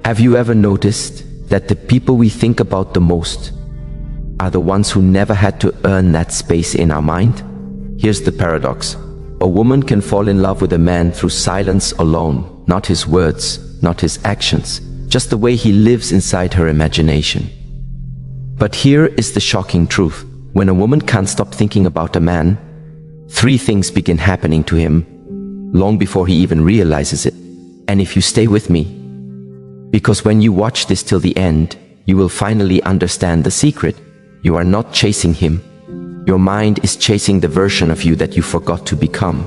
Have you ever noticed that the people we think about the most are the ones who never had to earn that space in our mind? Here's the paradox. A woman can fall in love with a man through silence alone, not his words, not his actions, just the way he lives inside her imagination. But here is the shocking truth. When a woman can't stop thinking about a man, three things begin happening to him long before he even realizes it. And if you stay with me, because when you watch this till the end, you will finally understand the secret. You are not chasing him. Your mind is chasing the version of you that you forgot to become.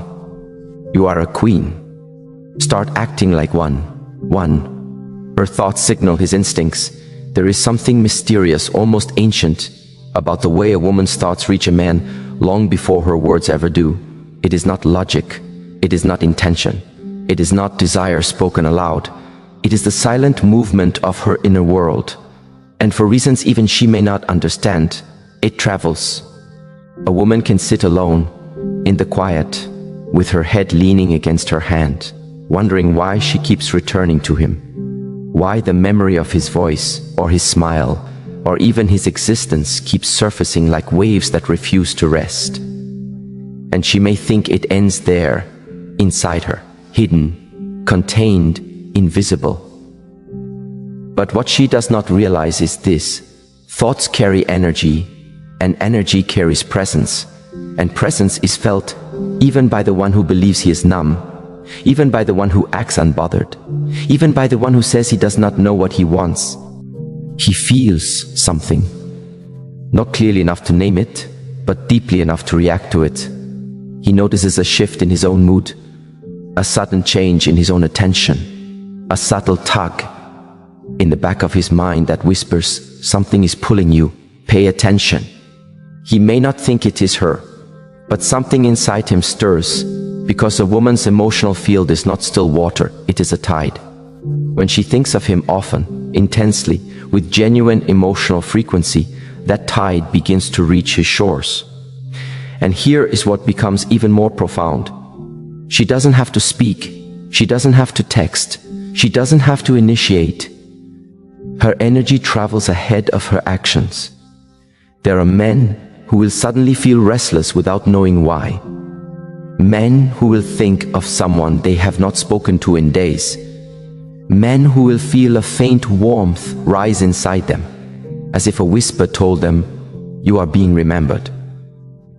You are a queen. Start acting like one. Her thoughts signal his instincts. There is something mysterious, almost ancient, about the way a woman's thoughts reach a man long before her words ever do. It is not logic. It is not intention. It is not desire spoken aloud. It is the silent movement of her inner world. And for reasons even she may not understand, it travels. A woman can sit alone, in the quiet, with her head leaning against her hand, wondering why she keeps returning to him. Why the memory of his voice, or his smile, or even his existence keeps surfacing like waves that refuse to rest. And she may think it ends there, inside her, hidden, contained, invisible. But what she does not realize is this: thoughts carry energy, and energy carries presence, and presence is felt even by the one who believes he is numb, even by the one who acts unbothered, even by the one who says he does not know what he wants. He feels something, not clearly enough to name it, but deeply enough to react to it. He notices a shift in his own mood, a sudden change in his own attention, a subtle tug in the back of his mind that whispers, something is pulling you, pay attention. He may not think it is her, but something inside him stirs, because a woman's emotional field is not still water, it is a tide. When she thinks of him often, intensely, with genuine emotional frequency, that tide begins to reach his shores. And here is what becomes even more profound. She doesn't have to speak, she doesn't have to text, she doesn't have to initiate. Her energy travels ahead of her actions. There are men who will suddenly feel restless without knowing why. Men who will think of someone they have not spoken to in days. Men who will feel a faint warmth rise inside them, as if a whisper told them, you are being remembered.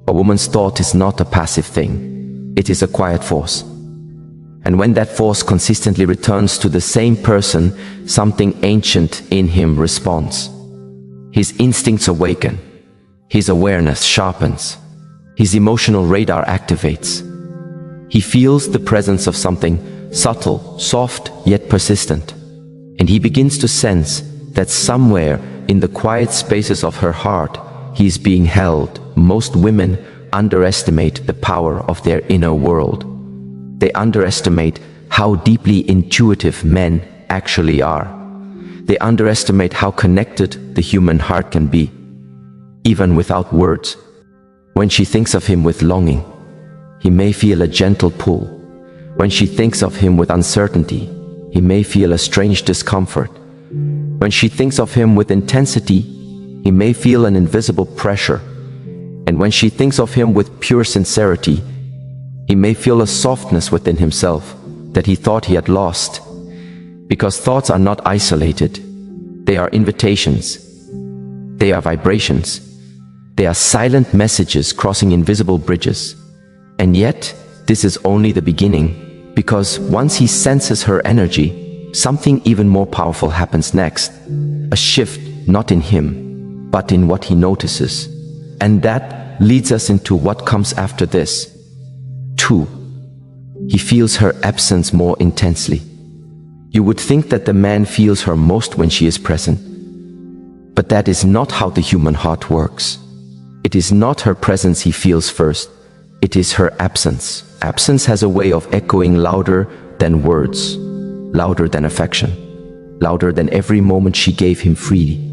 A woman's thought is not a passive thing. It is a quiet force. And when that force consistently returns to the same person, something ancient in him responds. His instincts awaken. His awareness sharpens. His emotional radar activates. He feels the presence of something subtle, soft, yet persistent. And he begins to sense that somewhere in the quiet spaces of her heart, he is being held. Most women underestimate the power of their inner world. They underestimate how deeply intuitive men actually are. They underestimate how connected the human heart can be, even without words. When she thinks of him with longing, he may feel a gentle pull. When she thinks of him with uncertainty, he may feel a strange discomfort. When she thinks of him with intensity, he may feel an invisible pressure. And when she thinks of him with pure sincerity, he may feel a softness within himself that he thought he had lost. Because thoughts are not isolated. They are invitations. They are vibrations. They are silent messages crossing invisible bridges. And yet, this is only the beginning, because once he senses her energy, something even more powerful happens next. A shift, not in him, but in what he notices. And that leads us into what comes after this. 2. He feels her absence more intensely. You would think that the man feels her most when she is present. But that is not how the human heart works. It is not her presence he feels first. It is her absence. Absence has a way of echoing louder than words, louder than affection, louder than every moment she gave him freely.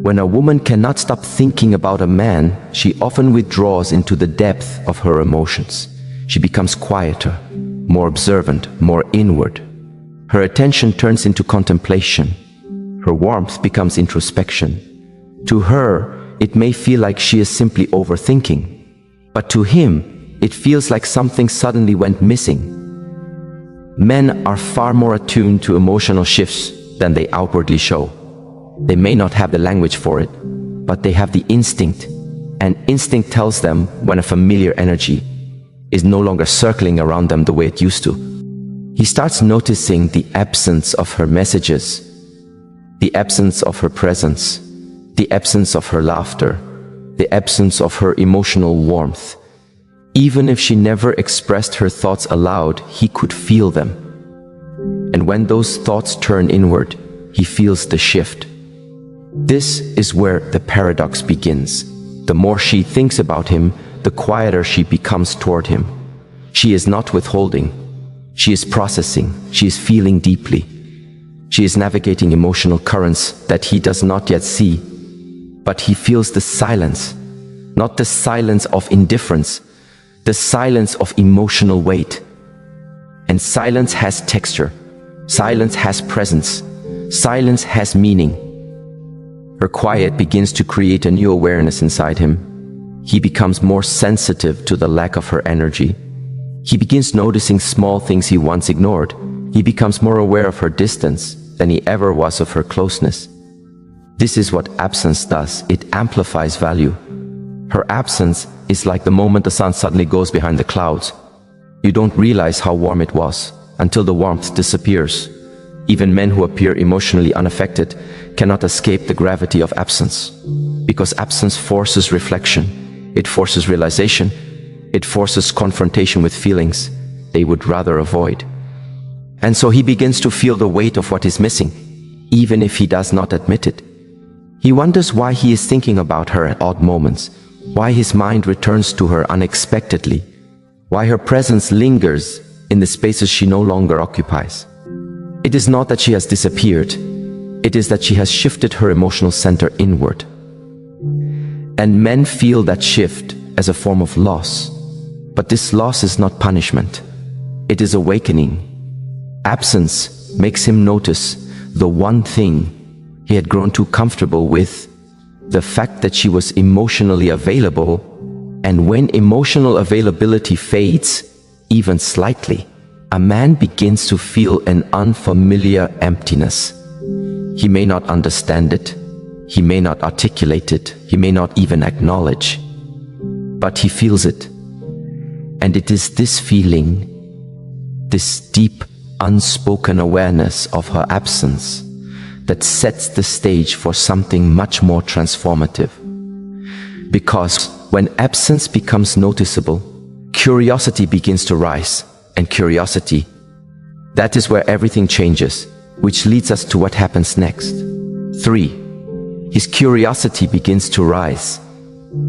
When a woman cannot stop thinking about a man, she often withdraws into the depth of her emotions. She becomes quieter, more observant, more inward. Her attention turns into contemplation. Her warmth becomes introspection. To her, it may feel like she is simply overthinking, but to him, it feels like something suddenly went missing. Men are far more attuned to emotional shifts than they outwardly show. They may not have the language for it, but they have the instinct, and instinct tells them when a familiar energy is no longer circling around them the way it used to. He starts noticing the absence of her messages, the absence of her presence, the absence of her laughter, the absence of her emotional warmth. Even if she never expressed her thoughts aloud, he could feel them. And when those thoughts turn inward, he feels the shift. This is where the paradox begins. The more she thinks about him, the quieter she becomes toward him. She is not withholding. She is processing. She is feeling deeply. She is navigating emotional currents that he does not yet see. But he feels the silence, not the silence of indifference, the silence of emotional weight. And silence has texture. Silence has presence. Silence has meaning. Her quiet begins to create a new awareness inside him. He becomes more sensitive to the lack of her energy. He begins noticing small things he once ignored. He becomes more aware of her distance than he ever was of her closeness. This is what absence does. It amplifies value. Her absence is like the moment the sun suddenly goes behind the clouds. You don't realize how warm it was until the warmth disappears. Even men who appear emotionally unaffected cannot escape the gravity of absence, because absence forces reflection, it forces realization, it forces confrontation with feelings they would rather avoid. And so he begins to feel the weight of what is missing, even if he does not admit it. He wonders why he is thinking about her at odd moments, why his mind returns to her unexpectedly, why her presence lingers in the spaces she no longer occupies. It is not that she has disappeared, it is that she has shifted her emotional center inward. And men feel that shift as a form of loss. But this loss is not punishment. It is awakening. Absence makes him notice the one thing he had grown too comfortable with, the fact that she was emotionally available, and when emotional availability fades, even slightly, a man begins to feel an unfamiliar emptiness. He may not understand it, he may not articulate it, he may not even acknowledge, but he feels it. And it is this feeling, this deep, unspoken awareness of her absence, that sets the stage for something much more transformative. Because when absence becomes noticeable, curiosity begins to rise, and curiosity, that is where everything changes, which leads us to what happens next. 3. His curiosity begins to rise.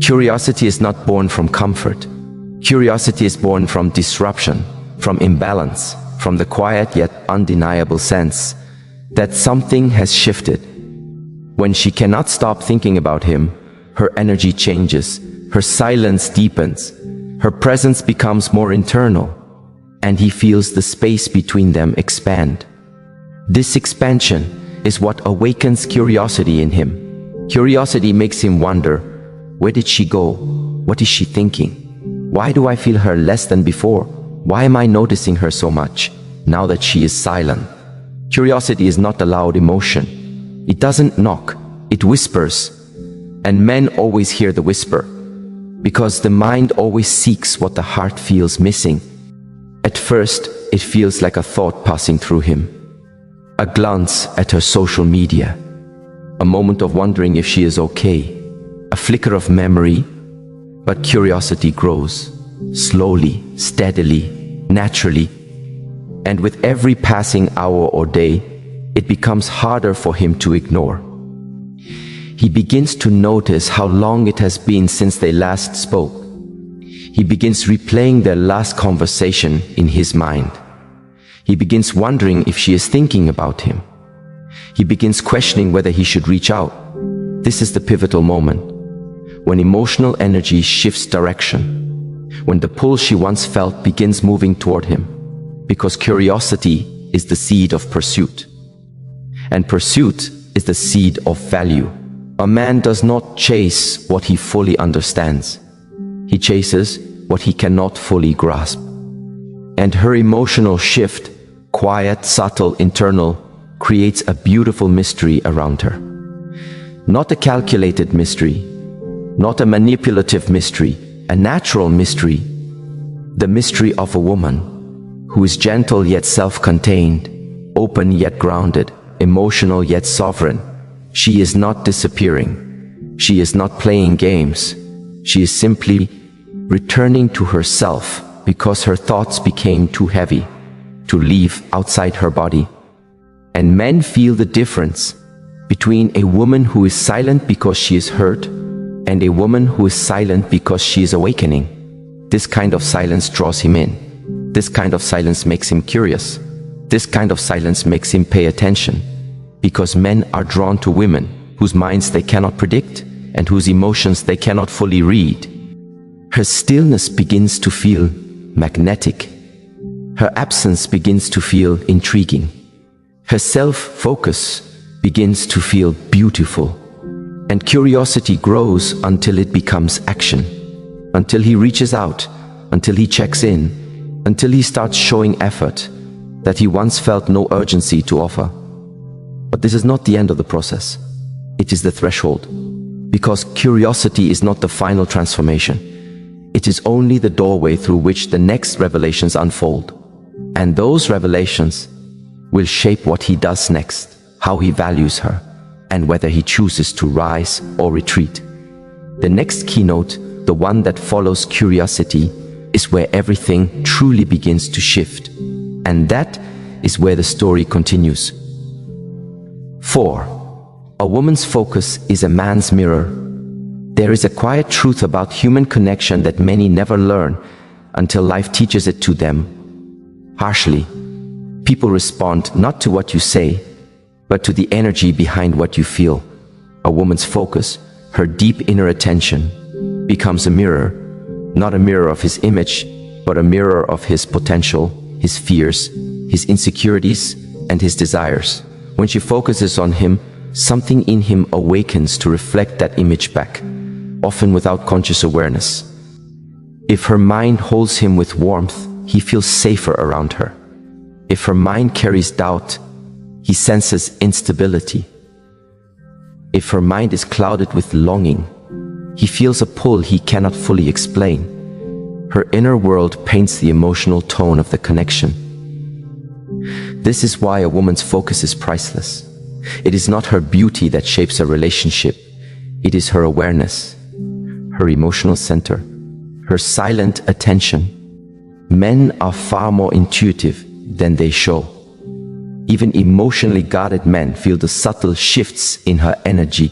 Curiosity is not born from comfort. Curiosity is born from disruption, from imbalance, from the quiet yet undeniable sense that something has shifted. When she cannot stop thinking about him, her energy changes, her silence deepens, her presence becomes more internal, and he feels the space between them expand. This expansion is what awakens curiosity in him. Curiosity makes him wonder, where did she go? What is she thinking? Why do I feel her less than before? Why am I noticing her so much, now that she is silent? Curiosity is not a loud emotion. It doesn't knock, it whispers. And men always hear the whisper, because the mind always seeks what the heart feels missing. At first, it feels like a thought passing through him. A glance at her social media. A moment of wondering if she is okay. A flicker of memory. But curiosity grows, slowly, steadily, naturally. And with every passing hour or day, it becomes harder for him to ignore. He begins to notice how long it has been since they last spoke. He begins replaying their last conversation in his mind. He begins wondering if she is thinking about him. He begins questioning whether he should reach out. This is the pivotal moment, when emotional energy shifts direction, when the pull she once felt begins moving toward him, because curiosity is the seed of pursuit, and pursuit is the seed of value. A man does not chase what he fully understands. He chases what he cannot fully grasp. And her emotional shift, quiet, subtle, internal, creates a beautiful mystery around her. Not a calculated mystery, not a manipulative mystery, a natural mystery. The mystery of a woman who is gentle yet self-contained, open yet grounded, emotional yet sovereign. She is not disappearing. She is not playing games. She is simply returning to herself because her thoughts became too heavy to leave outside her body. And men feel the difference between a woman who is silent because she is hurt and a woman who is silent because she is awakening. This kind of silence draws him in. This kind of silence makes him curious. This kind of silence makes him pay attention, because men are drawn to women whose minds they cannot predict and whose emotions they cannot fully read. Her stillness begins to feel magnetic. Her absence begins to feel intriguing. Her self-focus begins to feel beautiful. And curiosity grows until it becomes action, until he reaches out, until he checks in, until he starts showing effort that he once felt no urgency to offer. But this is not the end of the process. It is the threshold, because curiosity is not the final transformation. It is only the doorway through which the next revelations unfold. And those revelations will shape what he does next, how he values her, and whether he chooses to rise or retreat. The next keynote, the one that follows curiosity, is where everything truly begins to shift. And that is where the story continues. 4. A woman's focus is a man's mirror. There is a quiet truth about human connection that many never learn until life teaches it to them. Harshly, people respond not to what you say, but to the energy behind what you feel. A woman's focus, her deep inner attention, becomes a mirror, not a mirror of his image, but a mirror of his potential, his fears, his insecurities, and his desires. When she focuses on him, something in him awakens to reflect that image back, often without conscious awareness. If her mind holds him with warmth, he feels safer around her. If her mind carries doubt, he senses instability. If her mind is clouded with longing, he feels a pull he cannot fully explain. Her inner world paints the emotional tone of the connection. This is why a woman's focus is priceless. It is not her beauty that shapes a relationship. It is her awareness, her emotional center, her silent attention. Men are far more intuitive than they show. Even emotionally guarded men feel the subtle shifts in her energy,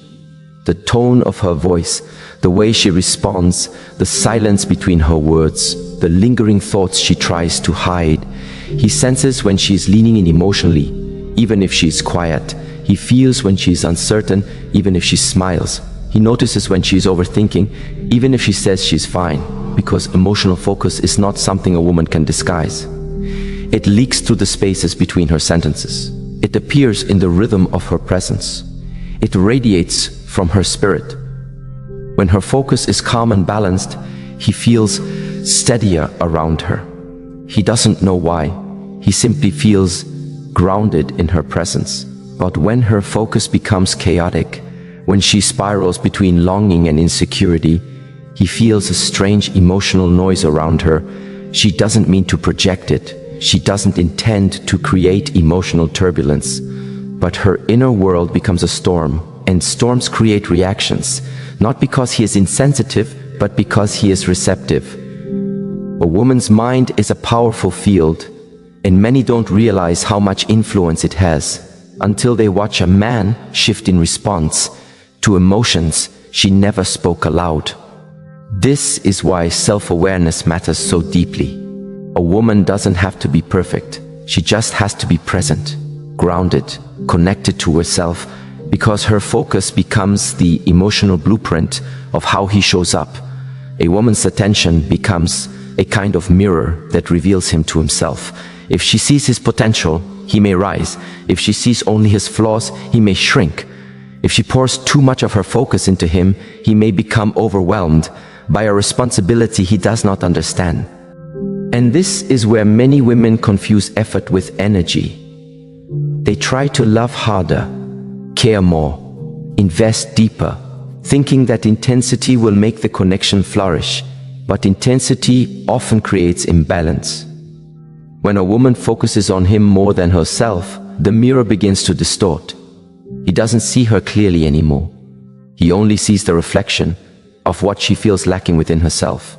the tone of her voice, the way she responds, the silence between her words, the lingering thoughts she tries to hide. He senses when she is leaning in emotionally, even if she is quiet. He feels when she is uncertain, even if she smiles. He notices when she is overthinking, even if she says she's fine, because emotional focus is not something a woman can disguise. It leaks through the spaces between her sentences. It appears in the rhythm of her presence. It radiates from her spirit. When her focus is calm and balanced, he feels steadier around her. He doesn't know why. He simply feels grounded in her presence. But when her focus becomes chaotic, when she spirals between longing and insecurity, he feels a strange emotional noise around her. She doesn't mean to project it. She doesn't intend to create emotional turbulence. But her inner world becomes a storm, and storms create reactions, not because he is insensitive, but because he is receptive. A woman's mind is a powerful field, and many don't realize how much influence it has until they watch a man shift in response to emotions she never spoke aloud. This is why self-awareness matters so deeply. A woman doesn't have to be perfect. She just has to be present, grounded, connected to herself, because her focus becomes the emotional blueprint of how he shows up. A woman's attention becomes a kind of mirror that reveals him to himself. If she sees his potential, he may rise. If she sees only his flaws, he may shrink. If she pours too much of her focus into him, he may become overwhelmed by a responsibility he does not understand. And this is where many women confuse effort with energy. They try to love harder, care more, invest deeper, thinking that intensity will make the connection flourish. But intensity often creates imbalance. When a woman focuses on him more than herself, the mirror begins to distort. He doesn't see her clearly anymore. He only sees the reflection of what she feels lacking within herself.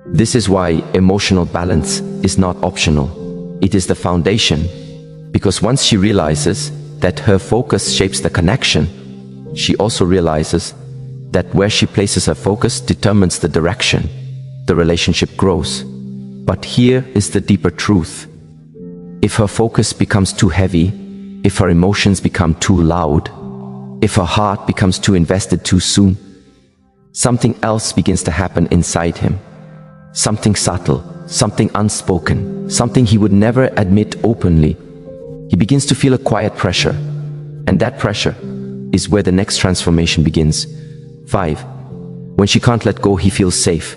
This is why emotional balance is not optional. It is the foundation, because once she realizes that her focus shapes the connection, she also realizes that where she places her focus determines the direction the relationship grows. But here is the deeper truth. If her focus becomes too heavy, if her emotions become too loud, if her heart becomes too invested too soon, something else begins to happen inside him. Something subtle, something unspoken, something he would never admit openly. He begins to feel a quiet pressure, and that pressure is where the next transformation begins. 5. When she can't let go, he feels safe.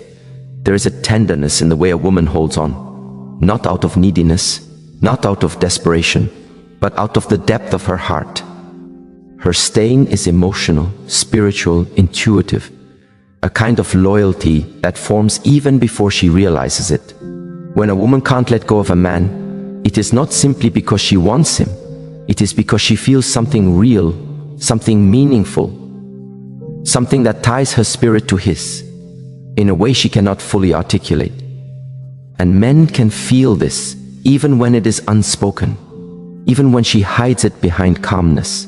There is a tenderness in the way a woman holds on, not out of neediness, not out of desperation, but out of the depth of her heart. Her staying is emotional, spiritual, intuitive, a kind of loyalty that forms even before she realizes it. When a woman can't let go of a man, it is not simply because she wants him. It is because she feels something real, something meaningful, something that ties her spirit to his, in a way she cannot fully articulate. And men can feel this, even when it is unspoken, even when she hides it behind calmness,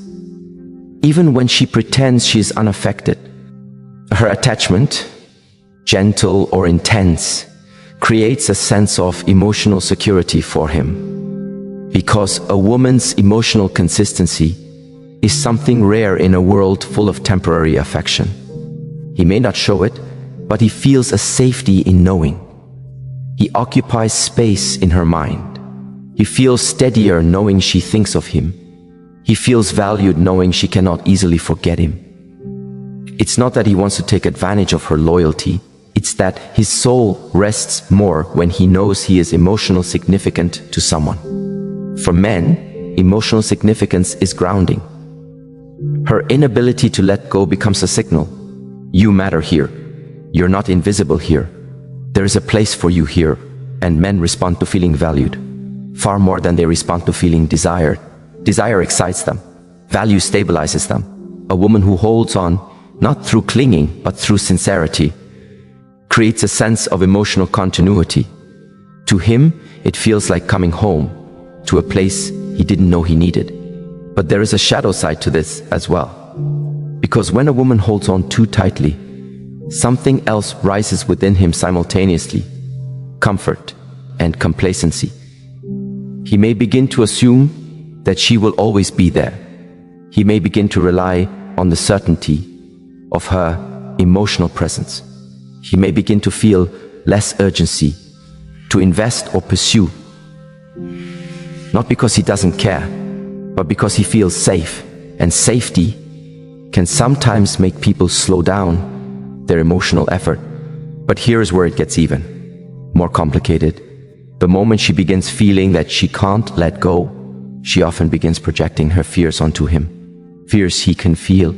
even when she pretends she is unaffected. Her attachment, gentle or intense, creates a sense of emotional security for him. Because a woman's emotional consistency is something rare in a world full of temporary affection. He may not show it, but he feels a safety in knowing. He occupies space in her mind. He feels steadier knowing she thinks of him. He feels valued knowing she cannot easily forget him. It's not that he wants to take advantage of her loyalty. It's that his soul rests more when he knows he is emotionally significant to someone. For men, emotional significance is grounding. Her inability to let go becomes a signal. You matter here. You're not invisible here. There is a place for you here. And men respond to feeling valued, far more than they respond to feeling desired. Desire excites them. Value stabilizes them. A woman who holds on, not through clinging, but through sincerity, creates a sense of emotional continuity. To him, it feels like coming home, to a place he didn't know he needed. But there is a shadow side to this as well. Because when a woman holds on too tightly, something else rises within him simultaneously: comfort and complacency. He may begin to assume that she will always be there. He may begin to rely on the certainty of her emotional presence. He may begin to feel less urgency to invest or pursue, not because he doesn't care, but because he feels safe. And safety can sometimes make people slow down their emotional effort. But here is where it gets even more complicated. The moment she begins feeling that she can't let go, she often begins projecting her fears onto him. Fears he can feel,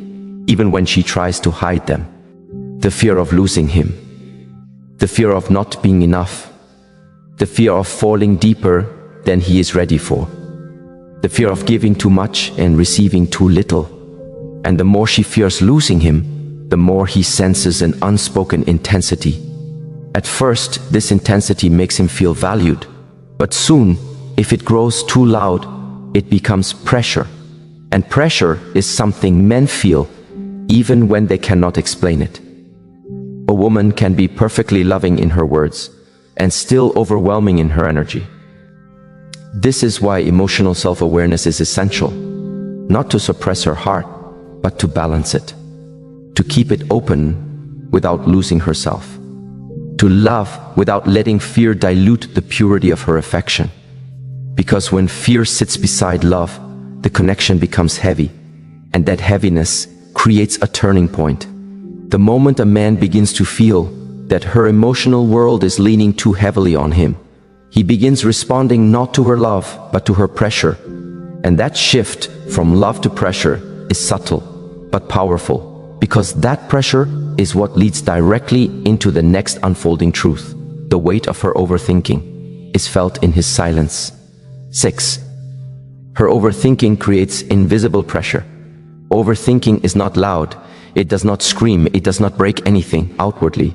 even when she tries to hide them. The fear of losing him. The fear of not being enough. The fear of falling deeper than he is ready for. The fear of giving too much and receiving too little. And the more she fears losing him, the more he senses an unspoken intensity. At first, this intensity makes him feel valued. But soon, if it grows too loud, it becomes pressure. And pressure is something men feel, even when they cannot explain it. A woman can be perfectly loving in her words, and still overwhelming in her energy. This is why emotional self-awareness is essential. Not to suppress her heart, but to balance it. To keep it open without losing herself. to love without letting fear dilute the purity of her affection. Because when fear sits beside love, the connection becomes heavy, and that heaviness creates a turning point. The moment a man begins to feel that her emotional world is leaning too heavily on him, he begins responding not to her love, but to her pressure. And that shift from love to pressure is subtle, but powerful, because that pressure is what leads directly into the next unfolding truth. The weight of her overthinking is felt in his silence. 6. Her overthinking creates invisible pressure. Overthinking is not loud. It does not scream. It does not break anything outwardly.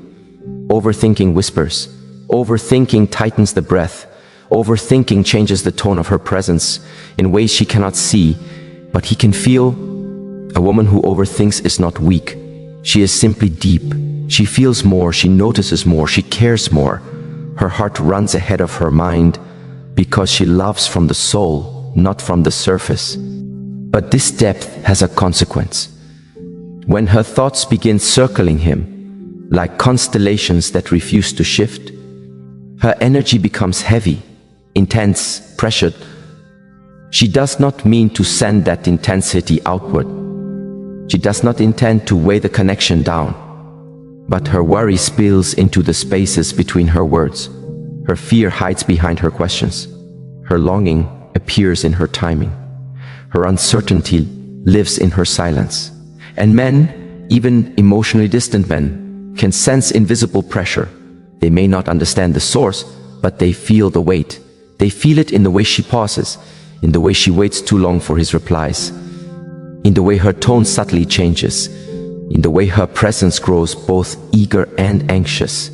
Overthinking whispers. Overthinking tightens the breath. Overthinking changes the tone of her presence in ways she cannot see, but he can feel. A woman who overthinks is not weak. She is simply deep. She feels more, she notices more, she cares more. Her heart runs ahead of her mind because she loves from the soul, not from the surface. But this depth has a consequence. When her thoughts begin circling him, like constellations that refuse to shift, her energy becomes heavy, intense, pressured. She does not mean to send that intensity outward. She does not intend to weigh the connection down. But her worry spills into the spaces between her words. Her fear hides behind her questions. Her longing appears in her timing. Her uncertainty lives in her silence. And men, even emotionally distant men, can sense invisible pressure. They may not understand the source, but they feel the weight. They feel it in the way she pauses, in the way she waits too long for his replies, in the way her tone subtly changes, in the way her presence grows both eager and anxious.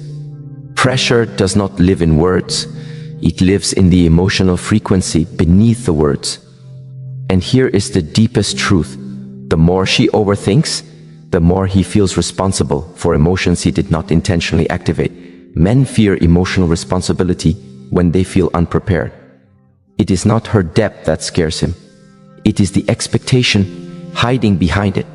Pressure does not live in words. It lives in the emotional frequency beneath the words. And here is the deepest truth. The more she overthinks, the more he feels responsible for emotions he did not intentionally activate. Men fear emotional responsibility when they feel unprepared. It is not her depth that scares him. It is the expectation hiding behind it.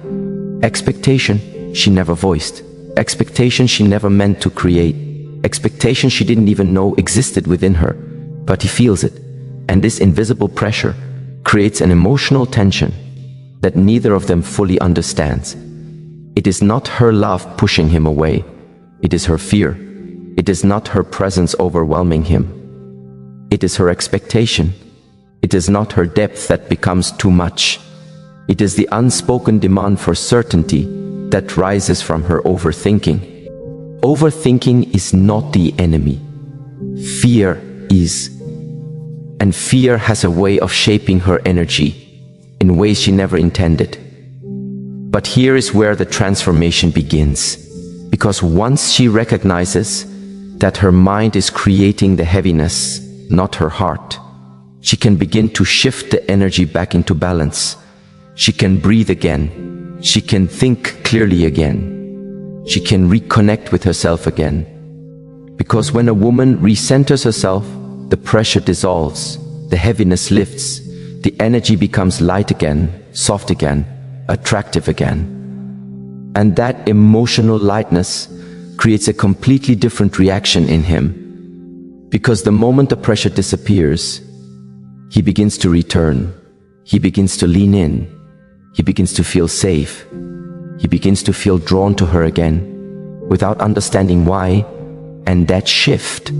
Expectation she never voiced. Expectation she never meant to create. Expectation she didn't even know existed within her. But he feels it. And this invisible pressure creates an emotional tension that neither of them fully understands. It is not her love pushing him away. It is her fear. It is not her presence overwhelming him. It is her expectation. It is not her depth that becomes too much. It is the unspoken demand for certainty that rises from her overthinking. Overthinking is not the enemy. Fear is. And fear has a way of shaping her energy in ways she never intended. But here is where the transformation begins. Because once she recognizes that her mind is creating the heaviness, not her heart, she can begin to shift the energy back into balance. She can breathe again. She can think clearly again. She can reconnect with herself again. Because when a woman recenters herself, the pressure dissolves, the heaviness lifts, the energy becomes light again, soft again, attractive again. And that emotional lightness creates a completely different reaction in him. Because the moment the pressure disappears, he begins to return. He begins to lean in. He begins to feel safe. He begins to feel drawn to her again, without understanding why. And that shift,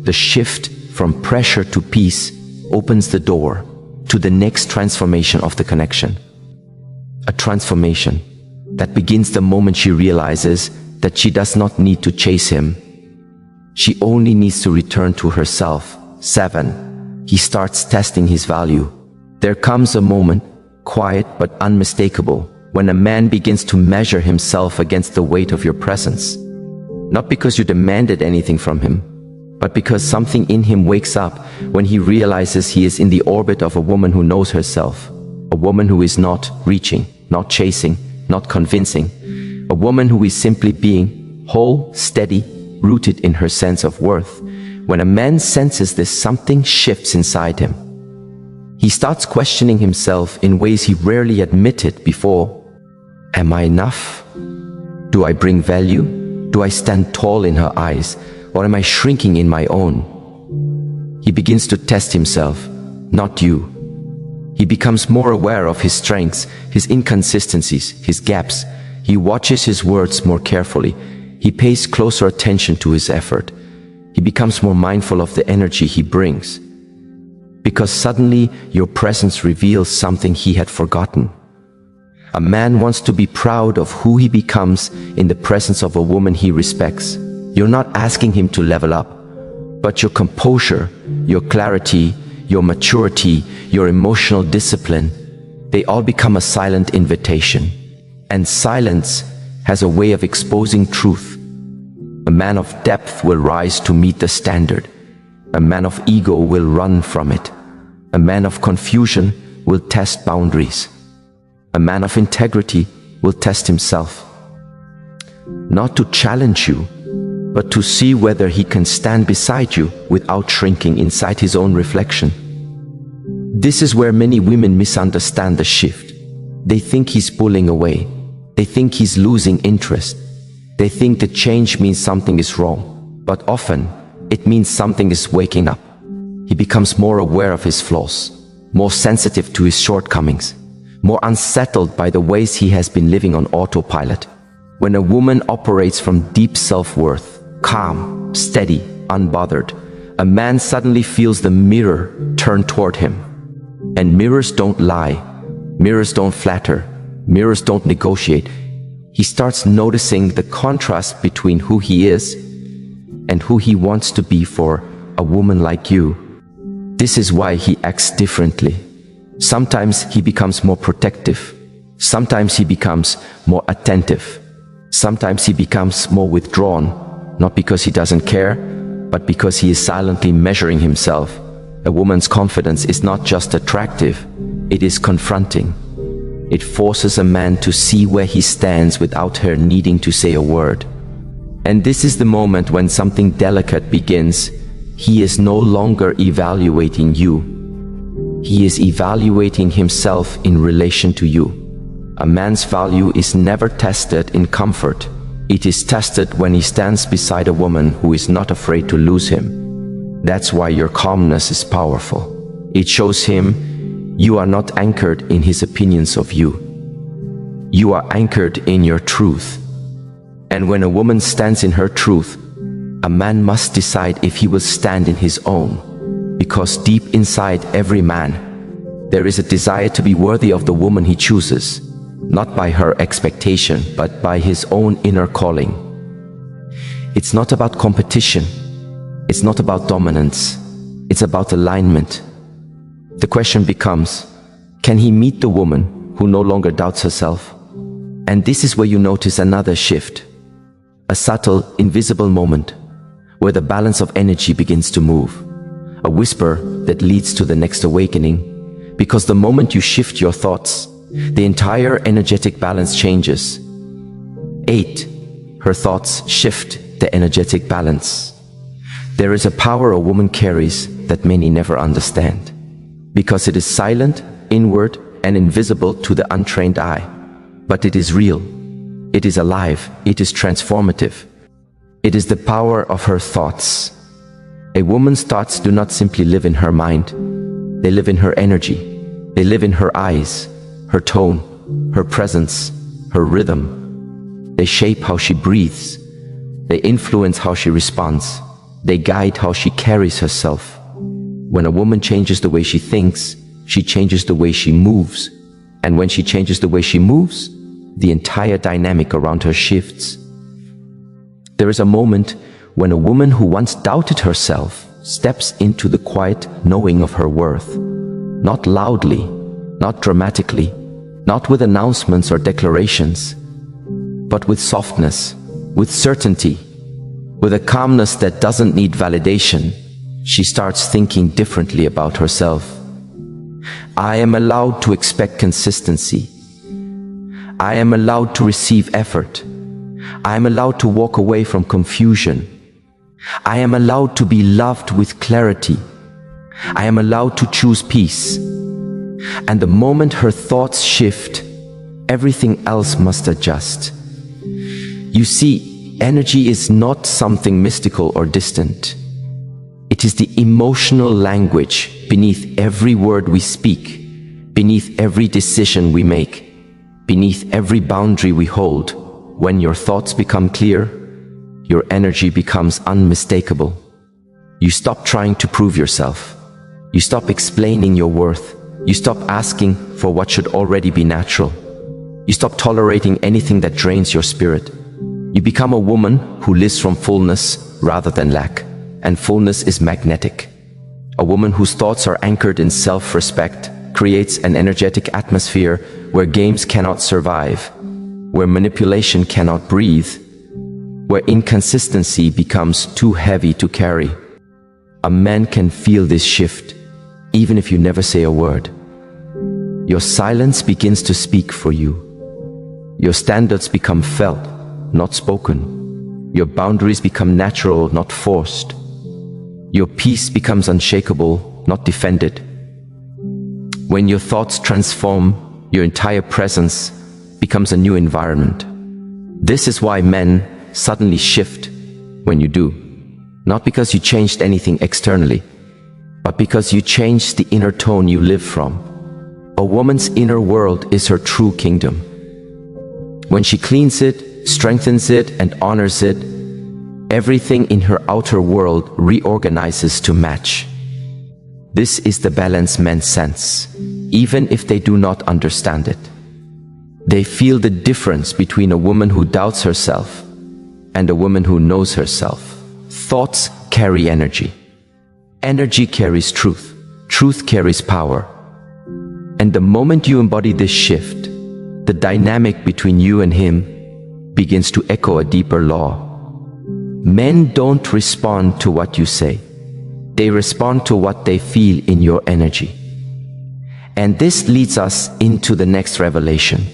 the shift from pressure to peace, opens the door to the next transformation of the connection. A transformation that begins the moment she realizes that she does not need to chase him. She only needs to return to herself. 7. He starts testing his value. There comes a moment, quiet but unmistakable, when a man begins to measure himself against the weight of your presence. Not because you demanded anything from him, but because something in him wakes up when he realizes he is in the orbit of a woman who knows herself, a woman who is not reaching, not chasing, not convincing, a woman who is simply being whole, steady, rooted in her sense of worth. When a man senses this, something shifts inside him. He starts questioning himself in ways he rarely admitted before. Am I enough? Do I bring value? Do I stand tall in her eyes? or am I shrinking in my own? He begins to test himself, not you. He becomes more aware of his strengths, his inconsistencies, his gaps. He watches his words more carefully. He pays closer attention to his effort. He becomes more mindful of the energy he brings. Because suddenly your presence reveals something he had forgotten. A man wants to be proud of who he becomes in the presence of a woman he respects. You're not asking him to level up, but your composure, your clarity, your maturity, your emotional discipline, they all become a silent invitation. And silence has a way of exposing truth. A man of depth will rise to meet the standard. A man of ego will run from it. A man of confusion will test boundaries. A man of integrity will test himself. Not to challenge you, but to see whether he can stand beside you without shrinking inside his own reflection. This is where many women misunderstand the shift. They think he's pulling away. They think he's losing interest. They think the change means something is wrong, but often it means something is waking up. He becomes more aware of his flaws, more sensitive to his shortcomings, more unsettled by the ways he has been living on autopilot. When a woman operates from deep self-worth, calm, steady, unbothered, a man suddenly feels the mirror turn toward him. And mirrors don't lie, mirrors don't flatter, mirrors don't negotiate. He starts noticing the contrast between who he is and who he wants to be for a woman like you. This is why he acts differently. Sometimes he becomes more protective. Sometimes he becomes more attentive. Sometimes he becomes more withdrawn, not because he doesn't care, but because he is silently measuring himself. A woman's confidence is not just attractive, it is confronting. It forces a man to see where he stands without her needing to say a word. And this is the moment when something delicate begins. He is no longer evaluating you. He is evaluating himself in relation to you. A man's value is never tested in comfort. It is tested when he stands beside a woman who is not afraid to lose him. That's why your calmness is powerful. It shows him you are not anchored in his opinions of you. You are anchored in your truth. And when a woman stands in her truth, a man must decide if he will stand in his own. Because deep inside every man, there is a desire to be worthy of the woman he chooses, not by her expectation, but by his own inner calling. It's not about competition. It's not about dominance. It's about alignment. The question becomes, can he meet the woman who no longer doubts herself? And this is where you notice another shift, a subtle, invisible moment where the balance of energy begins to move, a whisper that leads to the next awakening, because the moment you shift your thoughts, the entire energetic balance changes. 8. Her thoughts shift the energetic balance. There is a power a woman carries that many never understand, because it is silent, inward, and invisible to the untrained eye. But it is real. It is alive. It is transformative. It is the power of her thoughts. A woman's thoughts do not simply live in her mind. They live in her energy. They live in her eyes, her tone, her presence, her rhythm. They shape how she breathes. They influence how she responds. They guide how she carries herself. When a woman changes the way she thinks, she changes the way she moves. And when she changes the way she moves, the entire dynamic around her shifts. There is a moment when a woman who once doubted herself steps into the quiet knowing of her worth. Not loudly, not dramatically, not with announcements or declarations, but with softness, with certainty, with a calmness that doesn't need validation. She starts thinking differently about herself. I am allowed to expect consistency. I am allowed to receive effort. I am allowed to walk away from confusion. I am allowed to be loved with clarity. I am allowed to choose peace. And the moment her thoughts shift, everything else must adjust. You see, energy is not something mystical or distant. It is the emotional language beneath every word we speak, beneath every decision we make, beneath every boundary we hold. When your thoughts become clear, your energy becomes unmistakable. You stop trying to prove yourself. You stop explaining your worth. You stop asking for what should already be natural. You stop tolerating anything that drains your spirit. You become a woman who lives from fullness rather than lack. And fullness is magnetic. A woman whose thoughts are anchored in self-respect creates an energetic atmosphere where games cannot survive, where manipulation cannot breathe, where inconsistency becomes too heavy to carry. A man can feel this shift, even if you never say a word. Your silence begins to speak for you. Your standards become felt, not spoken. Your boundaries become natural, not forced. Your peace becomes unshakable, not defended. When your thoughts transform, your entire presence becomes a new environment. This is why men suddenly shift when you do. Not because you changed anything externally, but because you changed the inner tone you live from. A woman's inner world is her true kingdom. When she cleans it, strengthens it, and honors it, everything in her outer world reorganizes to match. This is the balance men sense, even if they do not understand it. They feel the difference between a woman who doubts herself and a woman who knows herself. Thoughts carry energy. Energy carries truth. Truth carries power. And the moment you embody this shift, the dynamic between you and him begins to echo a deeper law. Men don't respond to what you say. They respond to what they feel in your energy. And this leads us into the next revelation.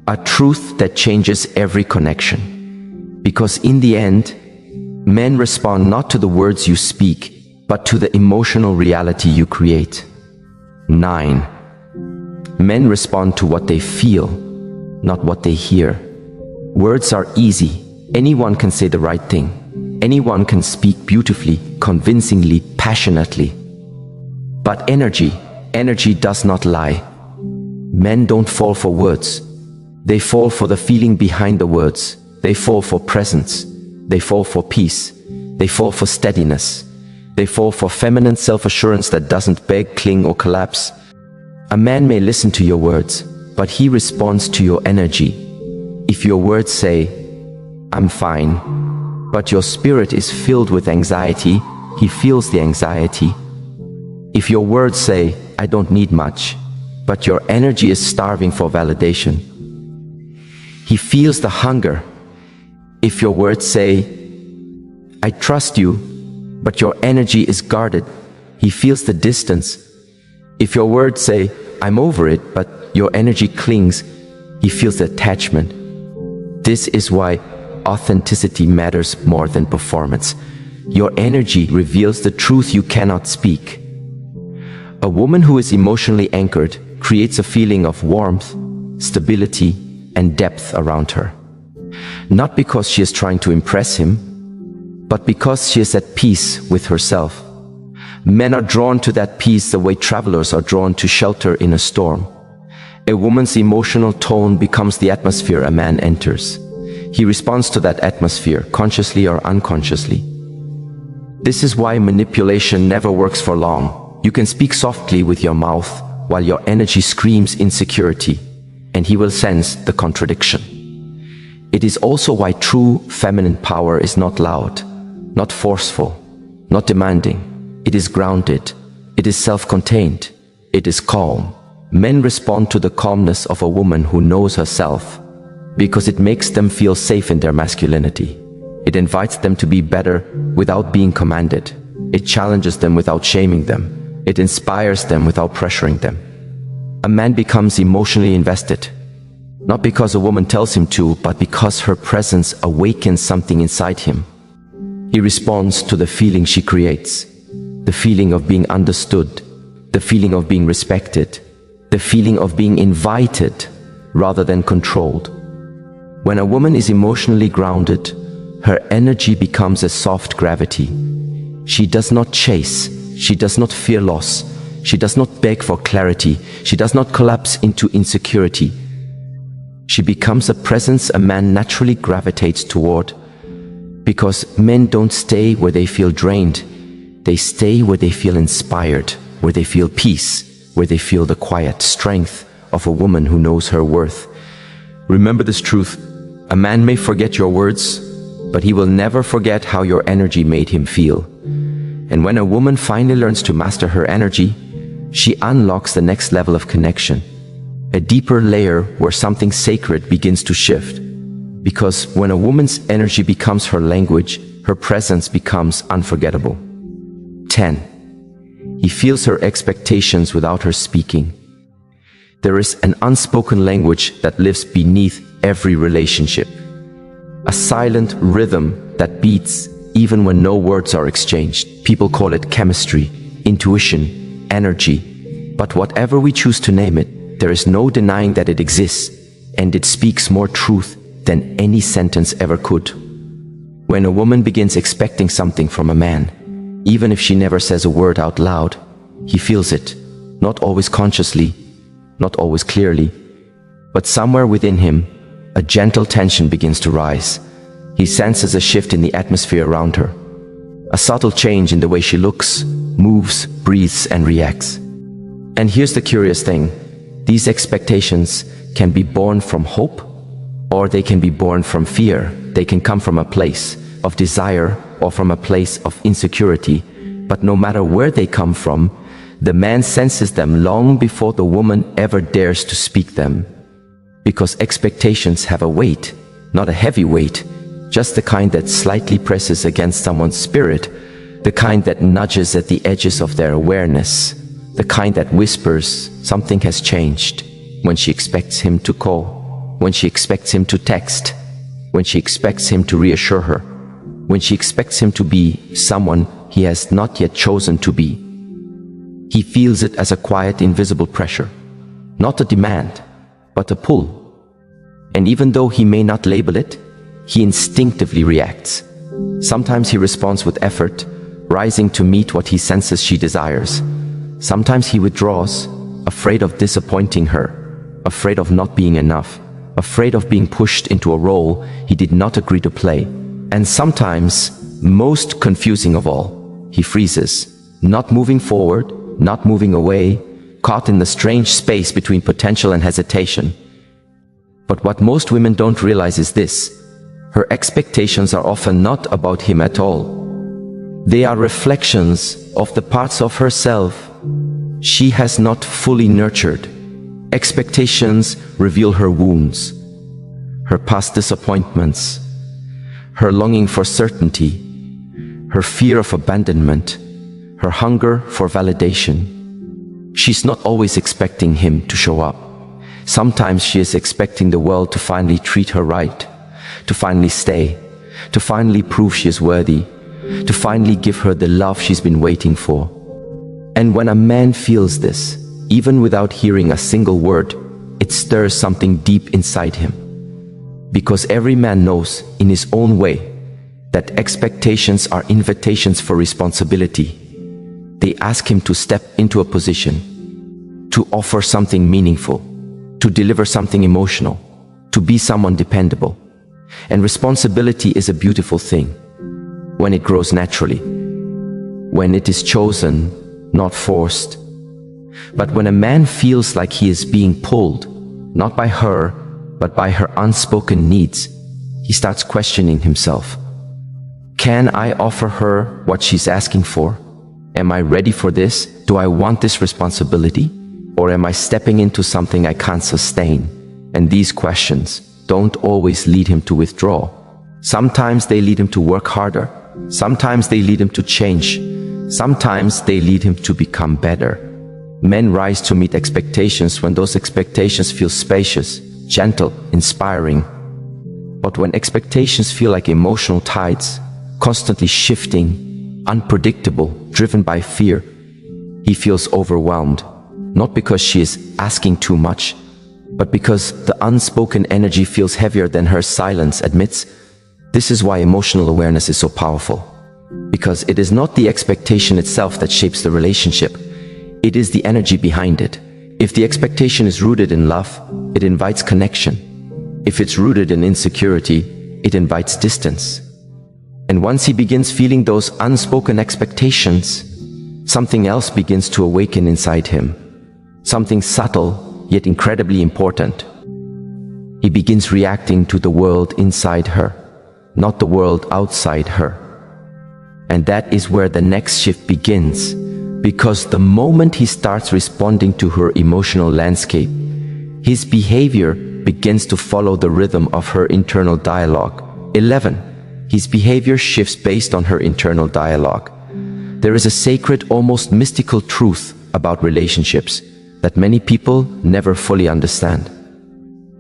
A truth that changes every connection. Because in the end, men respond not to the words you speak, but to the emotional reality you create. 9. Men respond to what they feel, not what they hear. Words are easy. Anyone can say the right thing. Anyone can speak beautifully, convincingly, passionately. But energy does not lie. Men don't fall for words. They fall for the feeling behind the words. They fall for presence. They fall for peace. They fall for steadiness. They fall for feminine self-assurance that doesn't beg, cling, or collapse. A man may listen to your words, but he responds to your energy. If your words say, "I'm fine," but your spirit is filled with anxiety, he feels the anxiety. If your words say, "I don't need much," but your energy is starving for validation, he feels the hunger. If your words say, "I trust you," but your energy is guarded, he feels the distance. If your words say, "I'm over it," but your energy clings, he feels the attachment. This is why authenticity matters more than performance. Your energy reveals the truth you cannot speak. A woman who is emotionally anchored creates a feeling of warmth, stability, and depth around her. Not because she is trying to impress him, but because she is at peace with herself. Men are drawn to that peace the way travelers are drawn to shelter in a storm. A woman's emotional tone becomes the atmosphere a man enters. He responds to that atmosphere, consciously or unconsciously. This is why manipulation never works for long. You can speak softly with your mouth while your energy screams insecurity, and he will sense the contradiction. It is also why true feminine power is not loud, not forceful, not demanding. It is grounded. It is self-contained. It is calm. Men respond to the calmness of a woman who knows herself because it makes them feel safe in their masculinity. It invites them to be better without being commanded. It challenges them without shaming them. It inspires them without pressuring them. A man becomes emotionally invested, not because a woman tells him to, but because her presence awakens something inside him. He responds to the feeling she creates, the feeling of being understood, the feeling of being respected, the feeling of being invited rather than controlled. When a woman is emotionally grounded, her energy becomes a soft gravity. She does not chase, she does not fear loss, she does not beg for clarity, she does not collapse into insecurity. She becomes a presence a man naturally gravitates toward, because men don't stay where they feel drained. They stay where they feel inspired, where they feel peace, where they feel the quiet strength of a woman who knows her worth. Remember this truth: a man may forget your words, but he will never forget how your energy made him feel. And when a woman finally learns to master her energy, she unlocks the next level of connection, a deeper layer where something sacred begins to shift. Because when a woman's energy becomes her language, her presence becomes unforgettable. 10. He feels her expectations without her speaking. There is an unspoken language that lives beneath every relationship. A silent rhythm that beats even when no words are exchanged. People call it chemistry, intuition, energy. But whatever we choose to name it, there is no denying that it exists, and it speaks more truth than any sentence ever could. When a woman begins expecting something from a man, even if she never says a word out loud, he feels it, not always consciously, not always clearly, but somewhere within him, a gentle tension begins to rise. He senses a shift in the atmosphere around her, a subtle change in the way she looks, moves, breathes, and reacts. And here's the curious thing: these expectations can be born from hope, or they can be born from fear. They can come from a place of desire or from a place of insecurity. But no matter where they come from, the man senses them long before the woman ever dares to speak them. Because expectations have a weight, not a heavy weight, just the kind that slightly presses against someone's spirit, the kind that nudges at the edges of their awareness, the kind that whispers something has changed when she expects him to call, when she expects him to text, when she expects him to reassure her, when she expects him to be someone he has not yet chosen to be. He feels it as a quiet, invisible pressure, not a demand, but a pull. And even though he may not label it, he instinctively reacts. Sometimes he responds with effort, rising to meet what he senses she desires. Sometimes he withdraws, afraid of disappointing her, afraid of not being enough, afraid of being pushed into a role he did not agree to play. And sometimes, most confusing of all, he freezes, not moving forward, not moving away, caught in the strange space between potential and hesitation. But what most women don't realize is this: her expectations are often not about him at all. They are reflections of the parts of herself she has not fully nurtured. Expectations reveal her wounds, her past disappointments, her longing for certainty, her fear of abandonment, her hunger for validation. She's not always expecting him to show up. Sometimes she is expecting the world to finally treat her right, to finally stay, to finally prove she is worthy, to finally give her the love she's been waiting for. And when a man feels this, even without hearing a single word, it stirs something deep inside him. Because every man knows in his own way that expectations are invitations for responsibility. They ask him to step into a position, to offer something meaningful, to deliver something emotional, to be someone dependable. And responsibility is a beautiful thing when it grows naturally, when it is chosen, not forced. But when a man feels like he is being pulled, not by her, but by her unspoken needs, he starts questioning himself. Can I offer her what she's asking for? Am I ready for this? Do I want this responsibility? Or am I stepping into something I can't sustain? And these questions don't always lead him to withdraw. Sometimes they lead him to work harder. Sometimes they lead him to change. Sometimes they lead him to become better. Men rise to meet expectations when those expectations feel spacious, gentle, inspiring. But when expectations feel like emotional tides, constantly shifting, unpredictable, driven by fear, he feels overwhelmed. Not because she is asking too much, but because the unspoken energy feels heavier than her silence admits. This is why emotional awareness is so powerful. Because it is not the expectation itself that shapes the relationship. It is the energy behind it. If the expectation is rooted in love, it invites connection. If it's rooted in insecurity, it invites distance. And once he begins feeling those unspoken expectations, something else begins to awaken inside him. Something subtle, yet incredibly important. He begins reacting to the world inside her, not the world outside her. And that is where the next shift begins, because the moment he starts responding to her emotional landscape, his behavior begins to follow the rhythm of her internal dialogue. 11. His behavior shifts based on her internal dialogue. There is a sacred, almost mystical truth about relationships that many people never fully understand.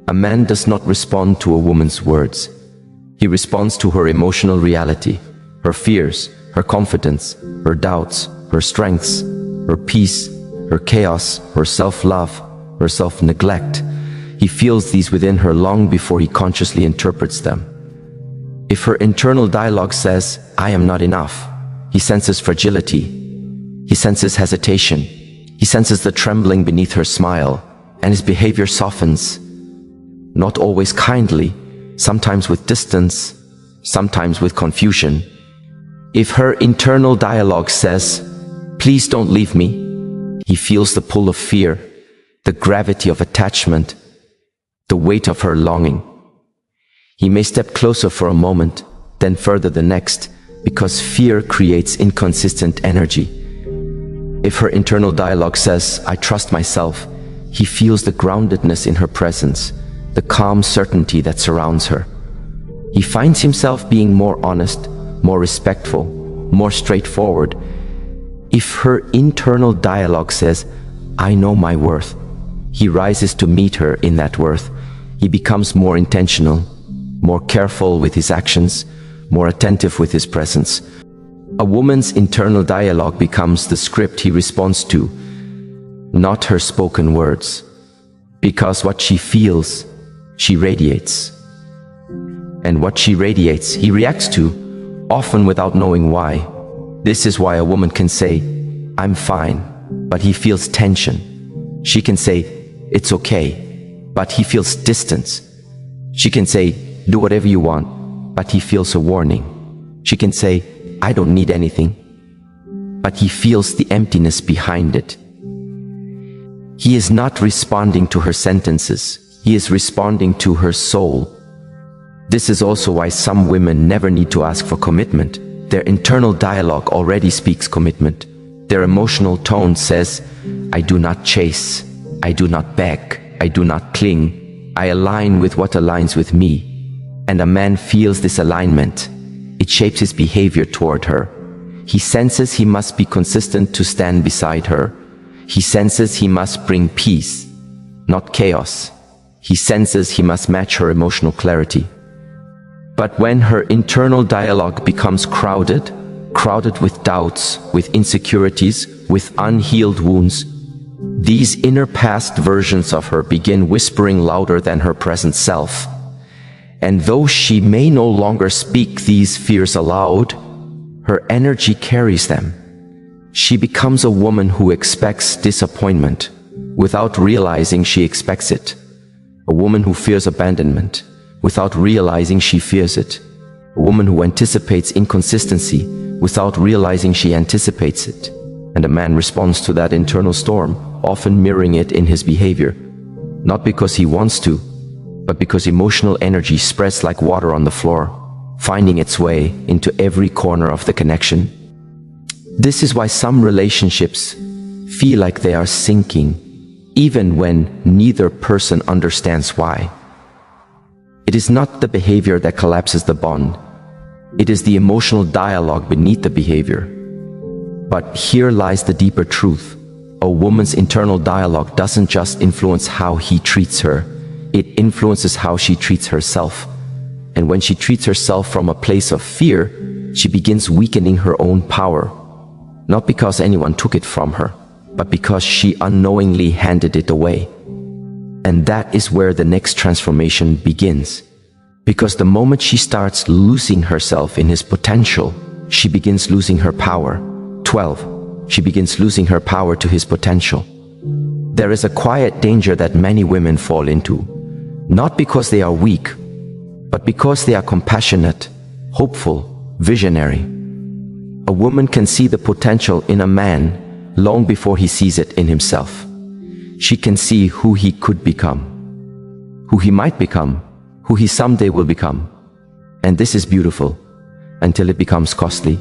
A man does not respond to a woman's words. He responds to her emotional reality, her fears, her confidence, her doubts, her strengths, her peace, her chaos, her self-love, her self-neglect. He feels these within her long before he consciously interprets them. If her internal dialogue says, "I am not enough," he senses fragility. He senses hesitation. He senses the trembling beneath her smile, and his behavior softens. Not always kindly, sometimes with distance, sometimes with confusion. If her internal dialogue says, "Please don't leave me," he feels the pull of fear, the gravity of attachment, the weight of her longing. He may step closer for a moment, then further the next, because fear creates inconsistent energy. If her internal dialogue says, "I trust myself," he feels the groundedness in her presence, the calm certainty that surrounds her. He finds himself being more honest, more respectful, more straightforward. If her internal dialogue says, "I know my worth," he rises to meet her in that worth. He becomes more intentional, more careful with his actions, more attentive with his presence. A woman's internal dialogue becomes the script he responds to, not her spoken words. Because what she feels, she radiates. And what she radiates, he reacts to, often without knowing why. This is why a woman can say, "I'm fine," but he feels tension. She can say, "It's okay," but he feels distance. She can say, "Do whatever you want," but he feels a warning. She can say, "I don't need anything," but he feels the emptiness behind it. He is not responding to her sentences. He is responding to her soul. This is also why some women never need to ask for commitment. Their internal dialogue already speaks commitment. Their emotional tone says, "I do not chase, I do not beg, I do not cling, I align with what aligns with me." And a man feels this alignment. It shapes his behavior toward her. He senses he must be consistent to stand beside her. He senses he must bring peace, not chaos. He senses he must match her emotional clarity. But when her internal dialogue becomes crowded with doubts, with insecurities, with unhealed wounds, these inner past versions of her begin whispering louder than her present self. And though she may no longer speak these fears aloud, her energy carries them. She becomes a woman who expects disappointment without realizing she expects it. A woman who fears abandonment without realizing she fears it. A woman who anticipates inconsistency without realizing she anticipates it. And a man responds to that internal storm, often mirroring it in his behavior. Not because he wants to, but because emotional energy spreads like water on the floor, finding its way into every corner of the connection. This is why some relationships feel like they are sinking, even when neither person understands why. It is not the behavior that collapses the bond. It is the emotional dialogue beneath the behavior. But here lies the deeper truth. A woman's internal dialogue doesn't just influence how he treats her. It influences how she treats herself. And when she treats herself from a place of fear, she begins weakening her own power. Not because anyone took it from her, but because she unknowingly handed it away. And that is where the next transformation begins. Because the moment she starts losing herself in his potential, she begins losing her power. 12. She begins losing her power to his potential. There is a quiet danger that many women fall into, not because they are weak, but because they are compassionate, hopeful, visionary. A woman can see the potential in a man long before he sees it in himself. She can see who he could become, who he might become, who he someday will become. And this is beautiful until it becomes costly.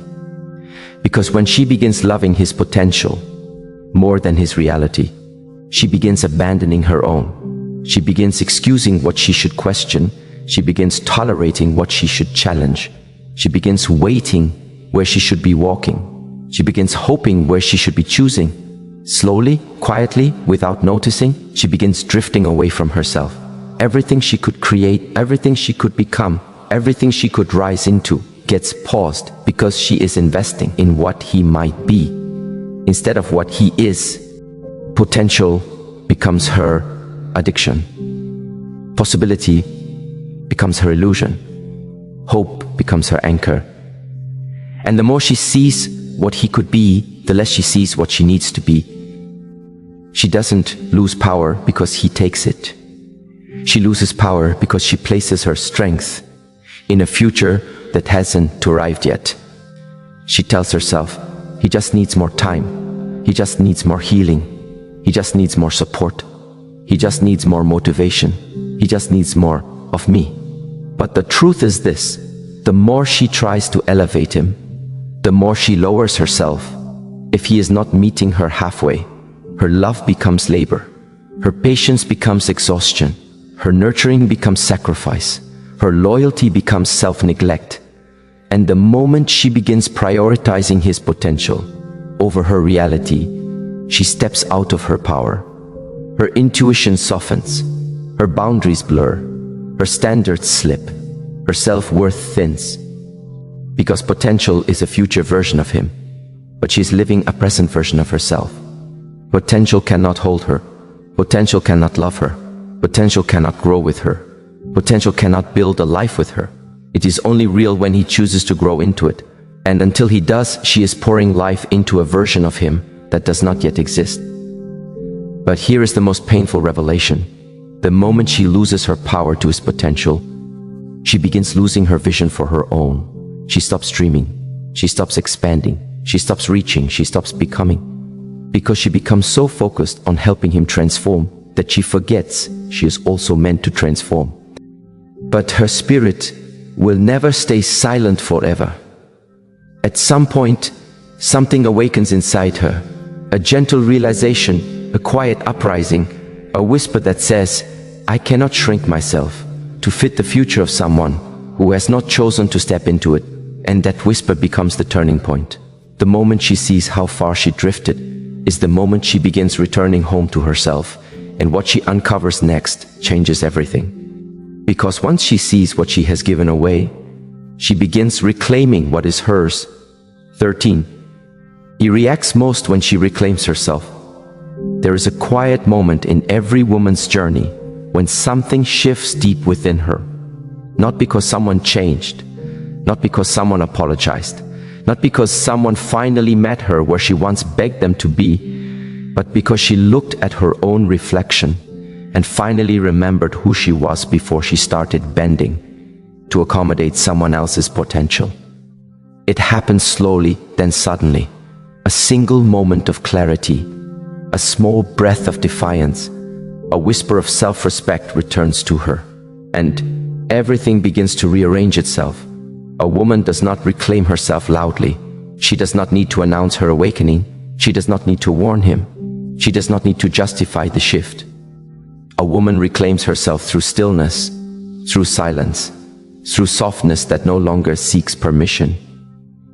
Because when she begins loving his potential more than his reality, she begins abandoning her own. She begins excusing what she should question. She begins tolerating what she should challenge. She begins waiting where she should be walking. She begins hoping where she should be choosing. Slowly, quietly, without noticing, she begins drifting away from herself. Everything she could create, everything she could become, everything she could rise into gets paused because she is investing in what he might be instead of what he is. Potential becomes her addiction. Possibility becomes her illusion. Hope becomes her anchor. And the more she sees what he could be, the less she sees what she needs to be. She doesn't lose power because he takes it. She loses power because she places her strength in a future that hasn't arrived yet. She tells herself, he just needs more time. He just needs more healing. He just needs more support. He just needs more motivation. He just needs more of me. But the truth is this: the more she tries to elevate him, the more she lowers herself. If he is not meeting her halfway, her love becomes labor. Her patience becomes exhaustion. Her nurturing becomes sacrifice. Her loyalty becomes self-neglect. And the moment she begins prioritizing his potential over her reality, she steps out of her power. Her intuition softens. Her boundaries blur. Her standards slip. Her self-worth thins. Because potential is a future version of him, but she's living a present version of herself. Potential cannot hold her. Potential cannot love her. Potential cannot grow with her. Potential cannot build a life with her. It is only real when he chooses to grow into it. And until he does, she is pouring life into a version of him that does not yet exist. But here is the most painful revelation. The moment she loses her power to his potential, she begins losing her vision for her own. She stops dreaming. She stops expanding. She stops reaching. She stops becoming. Because she becomes so focused on helping him transform that she forgets she is also meant to transform. But her spirit will never stay silent forever. At some point, something awakens inside her. A gentle realization, a quiet uprising, a whisper that says, I cannot shrink myself to fit the future of someone who has not chosen to step into it. And that whisper becomes the turning point. The moment she sees how far she drifted is the moment she begins returning home to herself, and what she uncovers next changes everything. Because once she sees what she has given away, she begins reclaiming what is hers. 13. He reacts most when she reclaims herself. There is a quiet moment in every woman's journey when something shifts deep within her. Not because someone changed, not because someone apologized, not because someone finally met her where she once begged them to be, but because she looked at her own reflection and finally remembered who she was before she started bending to accommodate someone else's potential. It happens slowly, then suddenly. A single moment of clarity, a small breath of defiance, a whisper of self-respect returns to her, and everything begins to rearrange itself. A woman does not reclaim herself loudly. She does not need to announce her awakening. She does not need to warn him. She does not need to justify the shift. A woman reclaims herself through stillness, through silence, through softness that no longer seeks permission.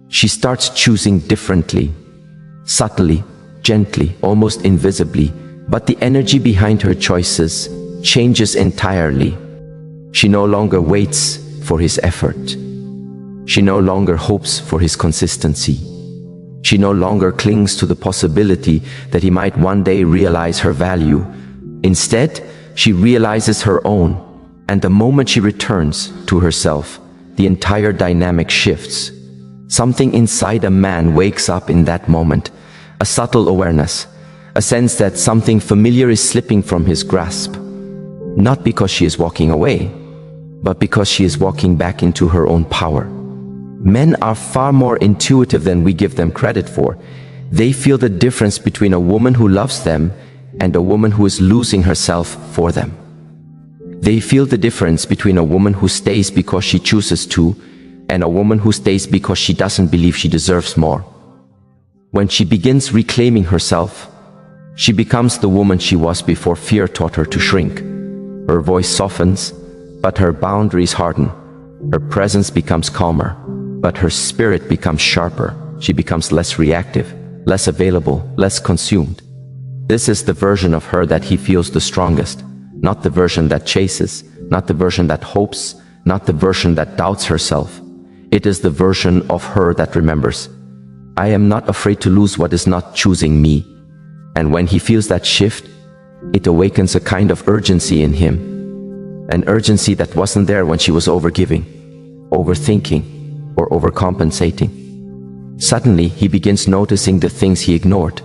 She starts choosing differently, subtly, gently, almost invisibly, but the energy behind her choices changes entirely. She no longer waits for his effort. She no longer hopes for his consistency. She no longer clings to the possibility that he might one day realize her value. Instead, she realizes her own. And the moment she returns to herself, the entire dynamic shifts. Something inside a man wakes up in that moment, a subtle awareness, a sense that something familiar is slipping from his grasp. Not because she is walking away, but because she is walking back into her own power. Men are far more intuitive than we give them credit for. They feel the difference between a woman who loves them and a woman who is losing herself for them. They feel the difference between a woman who stays because she chooses to and a woman who stays because she doesn't believe she deserves more. When she begins reclaiming herself, she becomes the woman she was before fear taught her to shrink. Her voice softens, but her boundaries harden. Her presence becomes calmer, but her spirit becomes sharper. She becomes less reactive, less available, less consumed. This is the version of her that he feels the strongest, not the version that chases, not the version that hopes, not the version that doubts herself. It is the version of her that remembers, I am not afraid to lose what is not choosing me. And when he feels that shift, it awakens a kind of urgency in him. An urgency that wasn't there when she was overgiving, overthinking, or overcompensating. Suddenly, he begins noticing the things he ignored.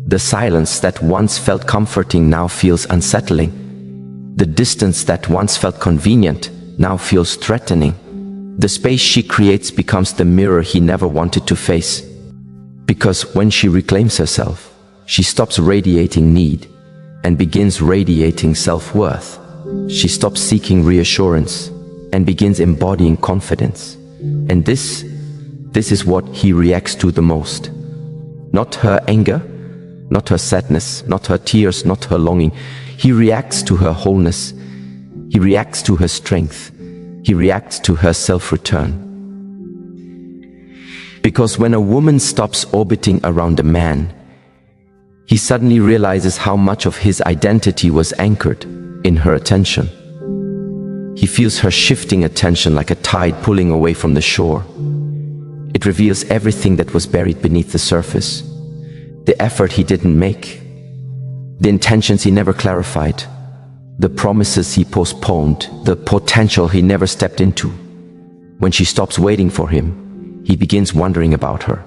The silence that once felt comforting now feels unsettling. The distance that once felt convenient now feels threatening. The space she creates becomes the mirror he never wanted to face. Because when she reclaims herself, she stops radiating need and begins radiating self-worth. She stops seeking reassurance and begins embodying confidence. And this is what he reacts to the most. Not her anger, not her sadness, not her tears, not her longing. He reacts to her wholeness. He reacts to her strength. He reacts to her self-return. Because when a woman stops orbiting around a man, he suddenly realizes how much of his identity was anchored in her attention. He feels her shifting attention like a tide pulling away from the shore. It reveals everything that was buried beneath the surface. The effort he didn't make, the intentions he never clarified, the promises he postponed, the potential he never stepped into. When she stops waiting for him, he begins wondering about her.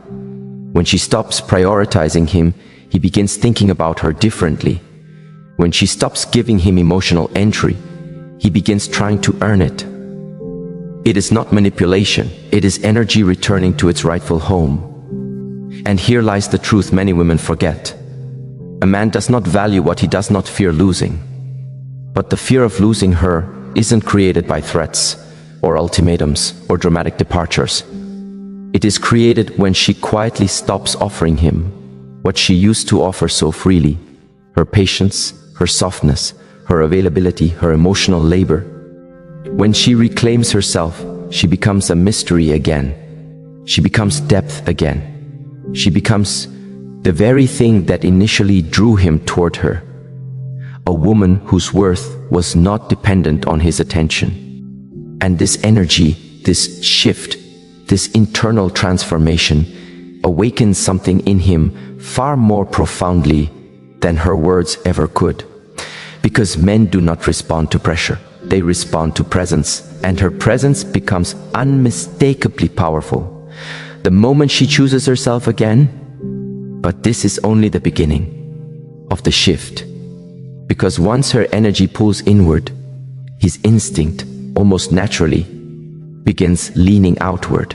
When she stops prioritizing him, he begins thinking about her differently. When she stops giving him emotional entry, he begins trying to earn it. It is not manipulation, it is energy returning to its rightful home. And here lies the truth many women forget. A man does not value what he does not fear losing. But the fear of losing her isn't created by threats, or ultimatums, or dramatic departures. It is created when she quietly stops offering him what she used to offer so freely: her patience, her softness, her availability, her emotional labor. When she reclaims herself, she becomes a mystery again. She becomes depth again. She becomes the very thing that initially drew him toward her. A woman whose worth was not dependent on his attention. And this energy, this shift, this internal transformation awakens something in him far more profoundly than her words ever could. Because men do not respond to pressure, they respond to presence, and her presence becomes unmistakably powerful the moment she chooses herself again. But this is only the beginning of the shift. Because once her energy pulls inward, his instinct, almost naturally, begins leaning outward.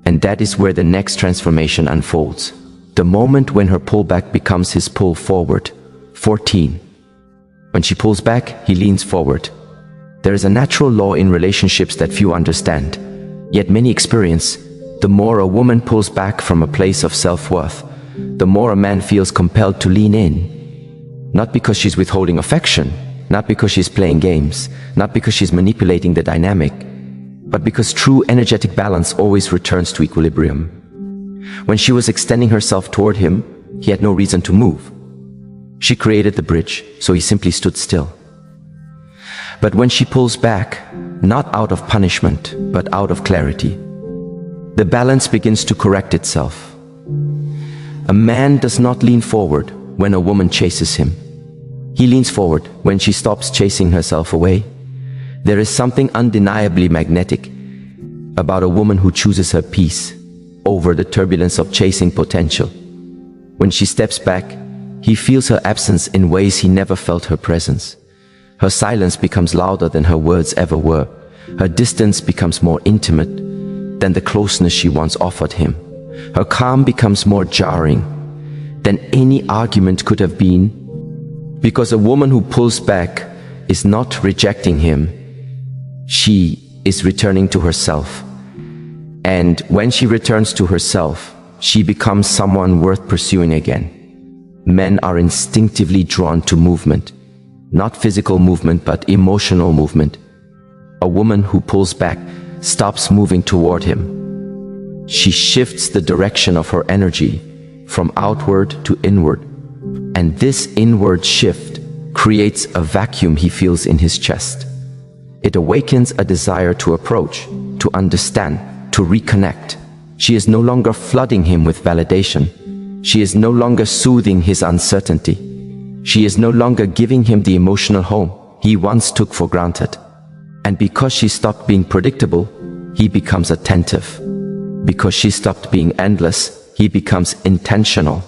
And that is where the next transformation unfolds. The moment when her pullback becomes his pull forward. 14. When she pulls back, he leans forward. There is a natural law in relationships that few understand, yet many experience. The more a woman pulls back from a place of self-worth, the more a man feels compelled to lean in. Not because she's withholding affection, not because she's playing games, not because she's manipulating the dynamic, but because true energetic balance always returns to equilibrium. When she was extending herself toward him, he had no reason to move. She created the bridge, so he simply stood still. But when she pulls back, not out of punishment, but out of clarity, the balance begins to correct itself. A man does not lean forward when a woman chases him. He leans forward when she stops chasing herself away. There is something undeniably magnetic about a woman who chooses her peace over the turbulence of chasing potential. When she steps back, he feels her absence in ways he never felt her presence. Her silence becomes louder than her words ever were. Her distance becomes more intimate than the closeness she once offered him. Her calm becomes more jarring than any argument could have been, because a woman who pulls back is not rejecting him. She is returning to herself. And when she returns to herself, she becomes someone worth pursuing again. Men are instinctively drawn to movement, not physical movement, but emotional movement. A woman who pulls back stops moving toward him. She shifts the direction of her energy from outward to inward. And this inward shift creates a vacuum he feels in his chest. It awakens a desire to approach, to understand, to reconnect. She is no longer flooding him with validation. She is no longer soothing his uncertainty. She is no longer giving him the emotional home he once took for granted. And because she stopped being predictable, he becomes attentive. Because she stopped being endless, he becomes intentional.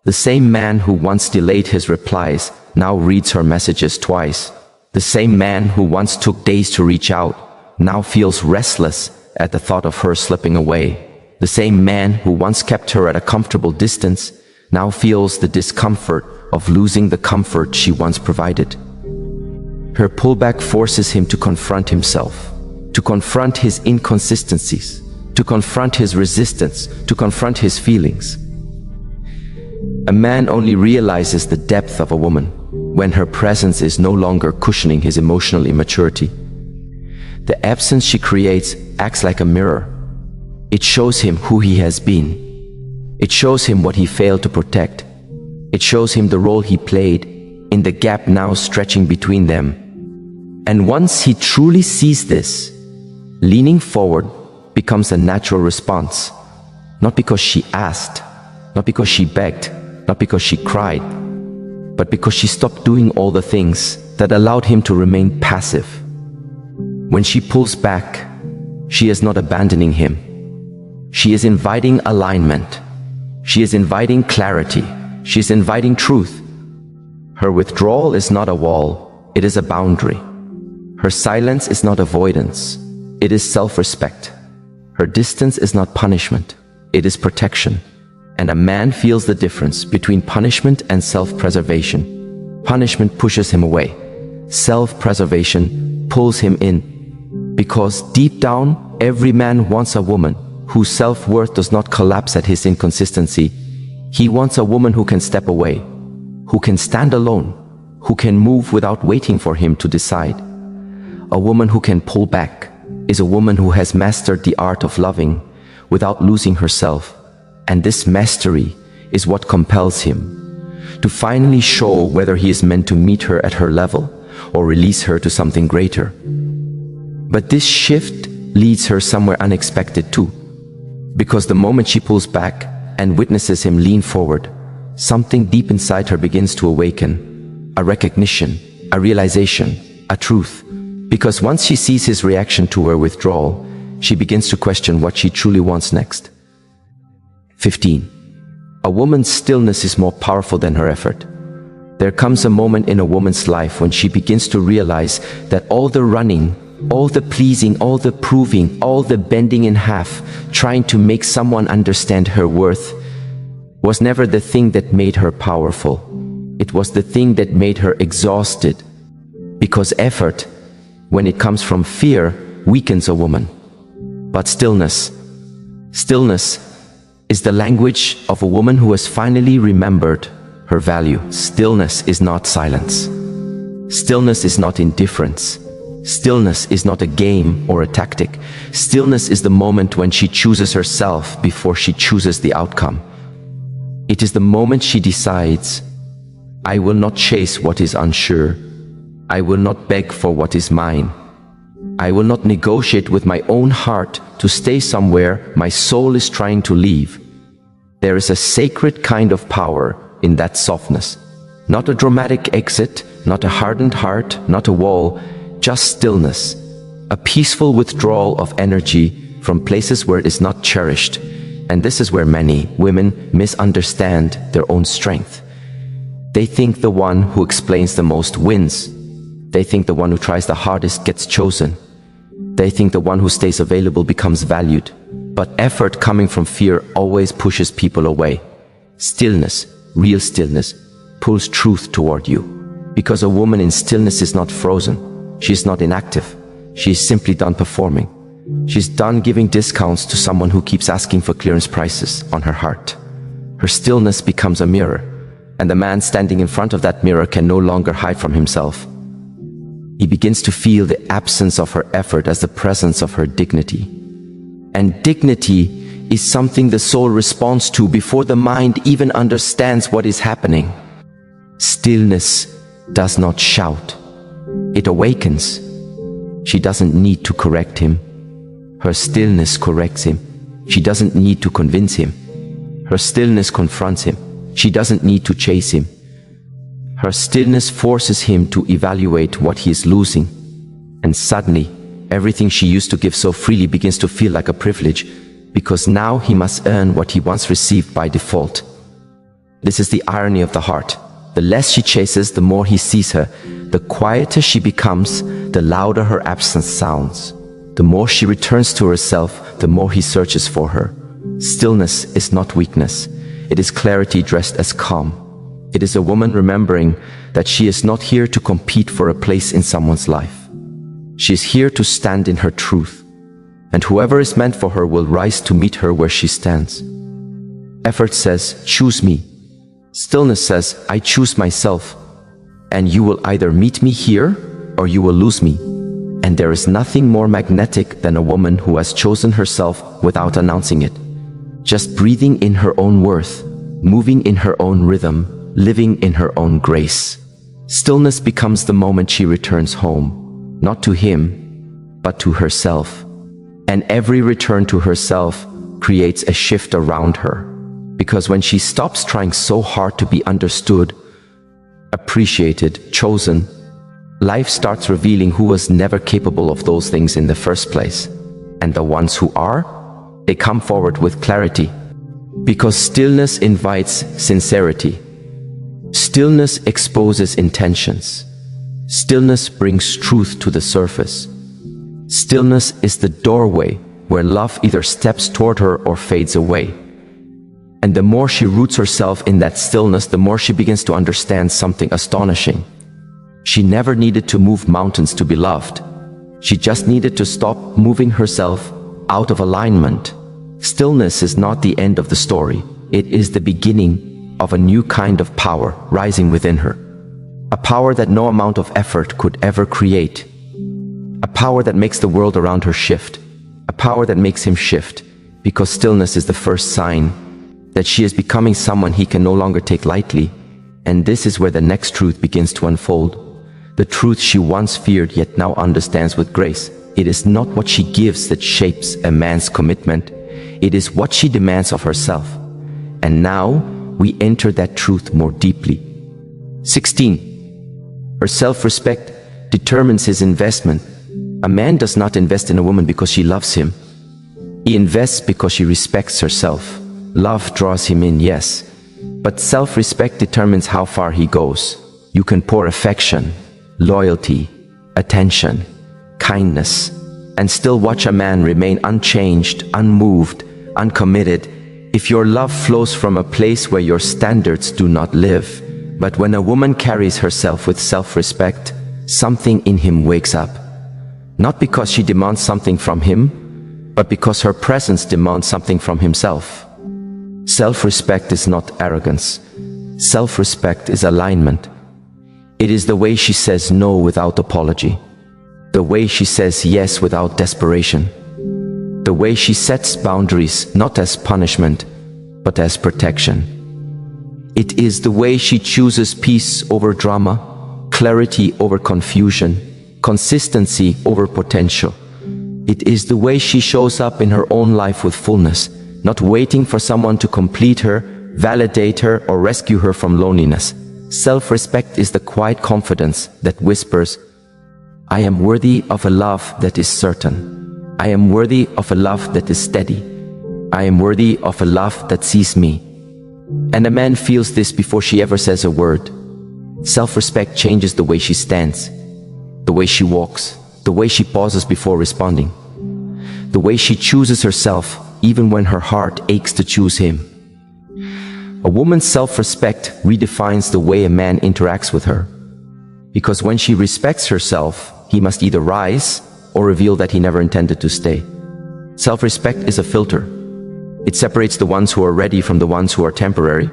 The same man who once delayed his replies now reads her messages twice. The same man who once took days to reach out now feels restless at the thought of her slipping away. The same man who once kept her at a comfortable distance now feels the discomfort of losing the comfort she once provided. Her pullback forces him to confront himself, to confront his inconsistencies, to confront his resistance, to confront his feelings. A man only realizes the depth of a woman when her presence is no longer cushioning his emotional immaturity. The absence she creates acts like a mirror. It shows him who he has been. It shows him what he failed to protect. It shows him the role he played in the gap now stretching between them. And once he truly sees this, leaning forward becomes a natural response. Not because she asked, not because she begged, not because she cried, but because she stopped doing all the things that allowed him to remain passive. When she pulls back, she is not abandoning him. She is inviting alignment. She is inviting clarity. She is inviting truth. Her withdrawal is not a wall, it is a boundary. Her silence is not avoidance, it is self-respect. Her distance is not punishment, it is protection. And a man feels the difference between punishment and self-preservation. Punishment pushes him away. Self-preservation pulls him in. Because deep down, every man wants a woman whose self-worth does not collapse at his inconsistency. He wants a woman who can step away, who can stand alone, who can move without waiting for him to decide. A woman who can pull back is a woman who has mastered the art of loving without losing herself. And this mastery is what compels him to finally show whether he is meant to meet her at her level or release her to something greater. But this shift leads her somewhere unexpected too, because the moment she pulls back and witnesses him lean forward, something deep inside her begins to awaken, a recognition, a realization, a truth. Because once she sees his reaction to her withdrawal, she begins to question what she truly wants next. 15. A woman's stillness is more powerful than her effort. There comes a moment in a woman's life when she begins to realize that all the running, all the pleasing, all the proving, all the bending in half, trying to make someone understand her worth, was never the thing that made her powerful. It was the thing that made her exhausted. Because effort, when it comes from fear, weakens a woman. But stillness is the language of a woman who has finally remembered her value. Stillness is not silence. Stillness is not indifference. Stillness is not a game or a tactic. Stillness is the moment when she chooses herself before she chooses the outcome. It is the moment she decides, I will not chase what is unsure. I will not beg for what is mine. I will not negotiate with my own heart to stay somewhere my soul is trying to leave. There is a sacred kind of power in that softness. Not a dramatic exit, not a hardened heart, not a wall, just stillness. a peaceful withdrawal of energy from places where it is not cherished. And this is where many women misunderstand their own strength. They think the one who explains the most wins. They think the one who tries the hardest gets chosen. They think the one who stays available becomes valued. But effort coming from fear always pushes people away. Stillness, real stillness, pulls truth toward you. Because a woman in stillness is not frozen. She is not inactive. She is simply done performing. She's done giving discounts to someone who keeps asking for clearance prices on her heart. Her stillness becomes a mirror, and the man standing in front of that mirror can no longer hide from himself. He begins to feel the absence of her effort as the presence of her dignity. And dignity is something the soul responds to before the mind even understands what is happening. Stillness does not shout. It awakens. She doesn't need to correct him. Her stillness corrects him. She doesn't need to convince him. Her stillness confronts him. She doesn't need to chase him. Her stillness forces him to evaluate what he is losing. And suddenly, everything she used to give so freely begins to feel like a privilege, because now he must earn what he once received by default. This is the irony of the heart. The less she chases, the more he sees her. The quieter she becomes, the louder her absence sounds. The more she returns to herself, the more he searches for her. Stillness is not weakness. It is clarity dressed as calm. It is a woman remembering that she is not here to compete for a place in someone's life. She is here to stand in her truth. And whoever is meant for her will rise to meet her where she stands. Effort says, choose me. Stillness says, I choose myself. And you will either meet me here or you will lose me. And there is nothing more magnetic than a woman who has chosen herself without announcing it. Just breathing in her own worth, moving in her own rhythm, living in her own grace. Stillness becomes the moment she returns home, not to him, but to herself. And every return to herself creates a shift around her. Because when she stops trying so hard to be understood, appreciated, chosen, life starts revealing who was never capable of those things in the first place. And the ones who are, they come forward with clarity. Because stillness invites sincerity. Stillness exposes intentions. Stillness brings truth to the surface. Stillness is the doorway where love either steps toward her or fades away. And the more she roots herself in that stillness, the more she begins to understand something astonishing. She never needed to move mountains to be loved. She just needed to stop moving herself out of alignment. Stillness is not the end of the story. It is the beginning of a new kind of power rising within her. A power that no amount of effort could ever create. A power that makes the world around her shift. A power that makes him shift. Because stillness is the first sign that she is becoming someone he can no longer take lightly. And this is where the next truth begins to unfold. The truth she once feared yet now understands with grace. It is not what she gives that shapes a man's commitment. It is what she demands of herself. And now we enter that truth more deeply. 16. Her self-respect determines his investment. A man does not invest in a woman because she loves him. He invests because she respects herself. Love draws him in, yes. But self-respect determines how far he goes. You can pour affection, loyalty, attention, kindness, and still watch a man remain unchanged, unmoved, uncommitted, if your love flows from a place where your standards do not live. But when a woman carries herself with self-respect, something in him wakes up. Not because she demands something from him, but because her presence demands something from himself. Self-respect is not arrogance. Self-respect is alignment. It is the way she says no without apology. The way she says yes without desperation. The way she sets boundaries not as punishment, but as protection. It is the way she chooses peace over drama, clarity over confusion, consistency over potential. It is the way she shows up in her own life with fullness, not waiting for someone to complete her, validate her, or rescue her from loneliness. Self-respect is the quiet confidence that whispers, I am worthy of a love that is certain. I am worthy of a love that is steady. I am worthy of a love that sees me. And a man feels this before she ever says a word. Self-respect changes the way she stands, the way she walks, the way she pauses before responding, the way she chooses herself even when her heart aches to choose him. A woman's self-respect redefines the way a man interacts with her. Because when she respects herself, he must either rise or reveal that he never intended to stay. Self-respect is a filter. It separates the ones who are ready from the ones who are temporary.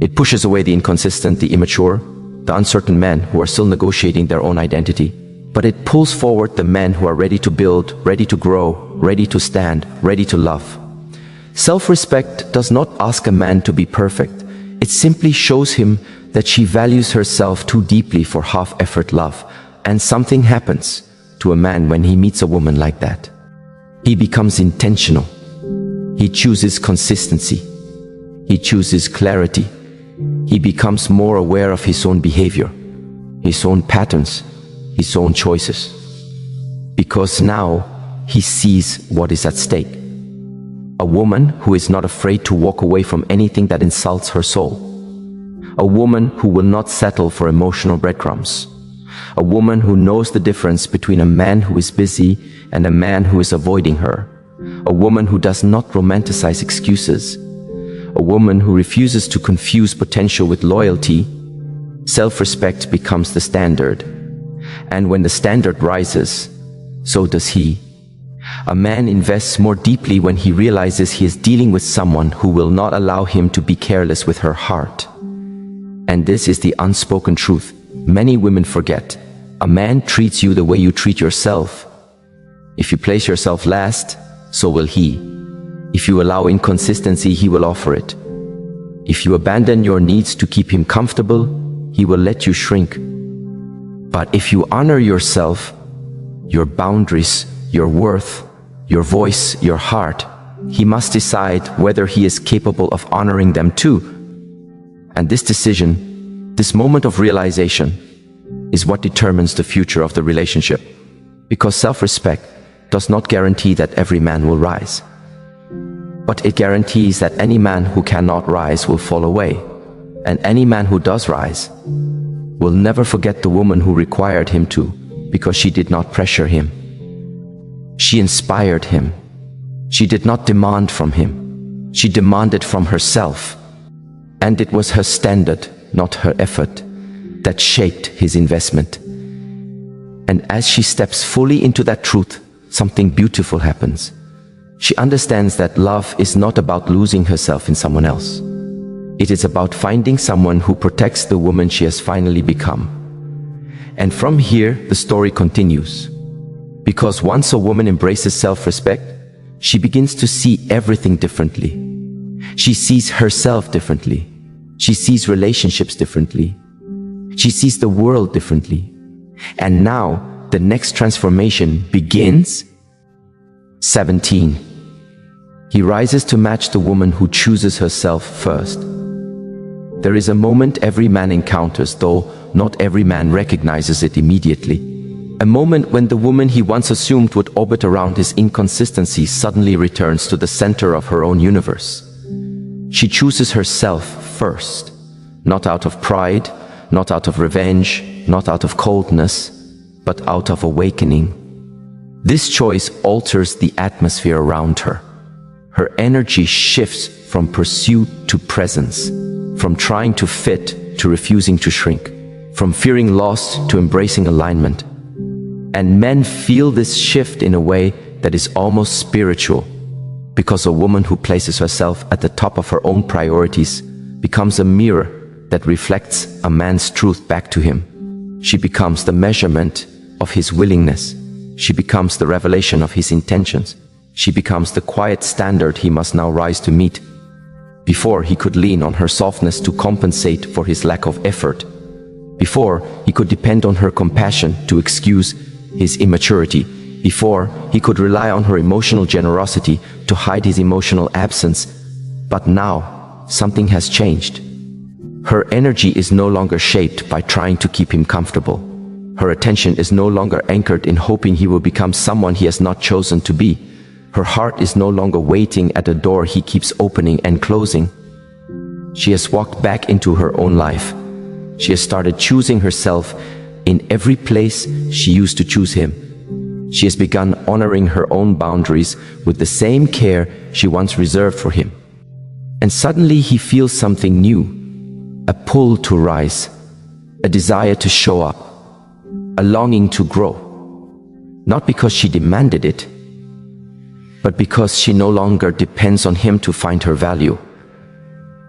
It pushes away the inconsistent, the immature, the uncertain men who are still negotiating their own identity. But it pulls forward the men who are ready to build, ready to grow, ready to stand, ready to love. Self-respect does not ask a man to be perfect. It simply shows him that she values herself too deeply for half-effort love. And something happens to a man when he meets a woman like that. He becomes intentional. He chooses consistency. He chooses clarity. He becomes more aware of his own behavior, his own patterns, his own choices. Because now he sees what is at stake. A woman who is not afraid to walk away from anything that insults her soul. A woman who will not settle for emotional breadcrumbs. A woman who knows the difference between a man who is busy and a man who is avoiding her. A woman who does not romanticize excuses. A woman who refuses to confuse potential with loyalty. Self-respect becomes the standard. And when the standard rises, so does he. A man invests more deeply when he realizes he is dealing with someone who will not allow him to be careless with her heart. And this is the unspoken truth many women forget. A man treats you the way you treat yourself. If you place yourself last, so will he. If you allow inconsistency, he will offer it. If you abandon your needs to keep him comfortable, he will let you shrink. But if you honor yourself, your boundaries, your worth, your voice, your heart, he must decide whether he is capable of honoring them too. And this decision, this moment of realization, is what determines the future of the relationship. Because self-respect does not guarantee that every man will rise. But it guarantees that any man who cannot rise will fall away. And any man who does rise will never forget the woman who required him to, because she did not pressure him. She inspired him. She did not demand from him. She demanded from herself. And it was her standard, not her effort, that shaped his investment. And as she steps fully into that truth, something beautiful happens. She understands that love is not about losing herself in someone else. It is about finding someone who protects the woman she has finally become. And from here, the story continues. Because once a woman embraces self-respect, she begins to see everything differently. She sees herself differently. She sees relationships differently. She sees the world differently. And now, the next transformation begins. 17. He rises to match the woman who chooses herself first. There is a moment every man encounters, though not every man recognizes it immediately. A moment when the woman he once assumed would orbit around his inconsistency suddenly returns to the center of her own universe. She chooses herself first, not out of pride, not out of revenge, not out of coldness, but out of awakening. This choice alters the atmosphere around her. Her energy shifts from pursuit to presence, from trying to fit to refusing to shrink, from fearing loss to embracing alignment. And men feel this shift in a way that is almost spiritual, because a woman who places herself at the top of her own priorities becomes a mirror that reflects a man's truth back to him. She becomes the measurement of his willingness. She becomes the revelation of his intentions. She becomes the quiet standard he must now rise to meet. Before, he could lean on her softness to compensate for his lack of effort. Before, he could depend on her compassion to excuse his immaturity. Before, he could rely on her emotional generosity to hide his emotional absence. But now, something has changed. Her energy is no longer shaped by trying to keep him comfortable. Her attention is no longer anchored in hoping he will become someone he has not chosen to be. Her heart is no longer waiting at a door he keeps opening and closing. She has walked back into her own life. She has started choosing herself in every place she used to choose him. She has begun honoring her own boundaries with the same care she once reserved for him. And suddenly he feels something new, a pull to rise, a desire to show up, a longing to grow. Not because she demanded it, but because she no longer depends on him to find her value.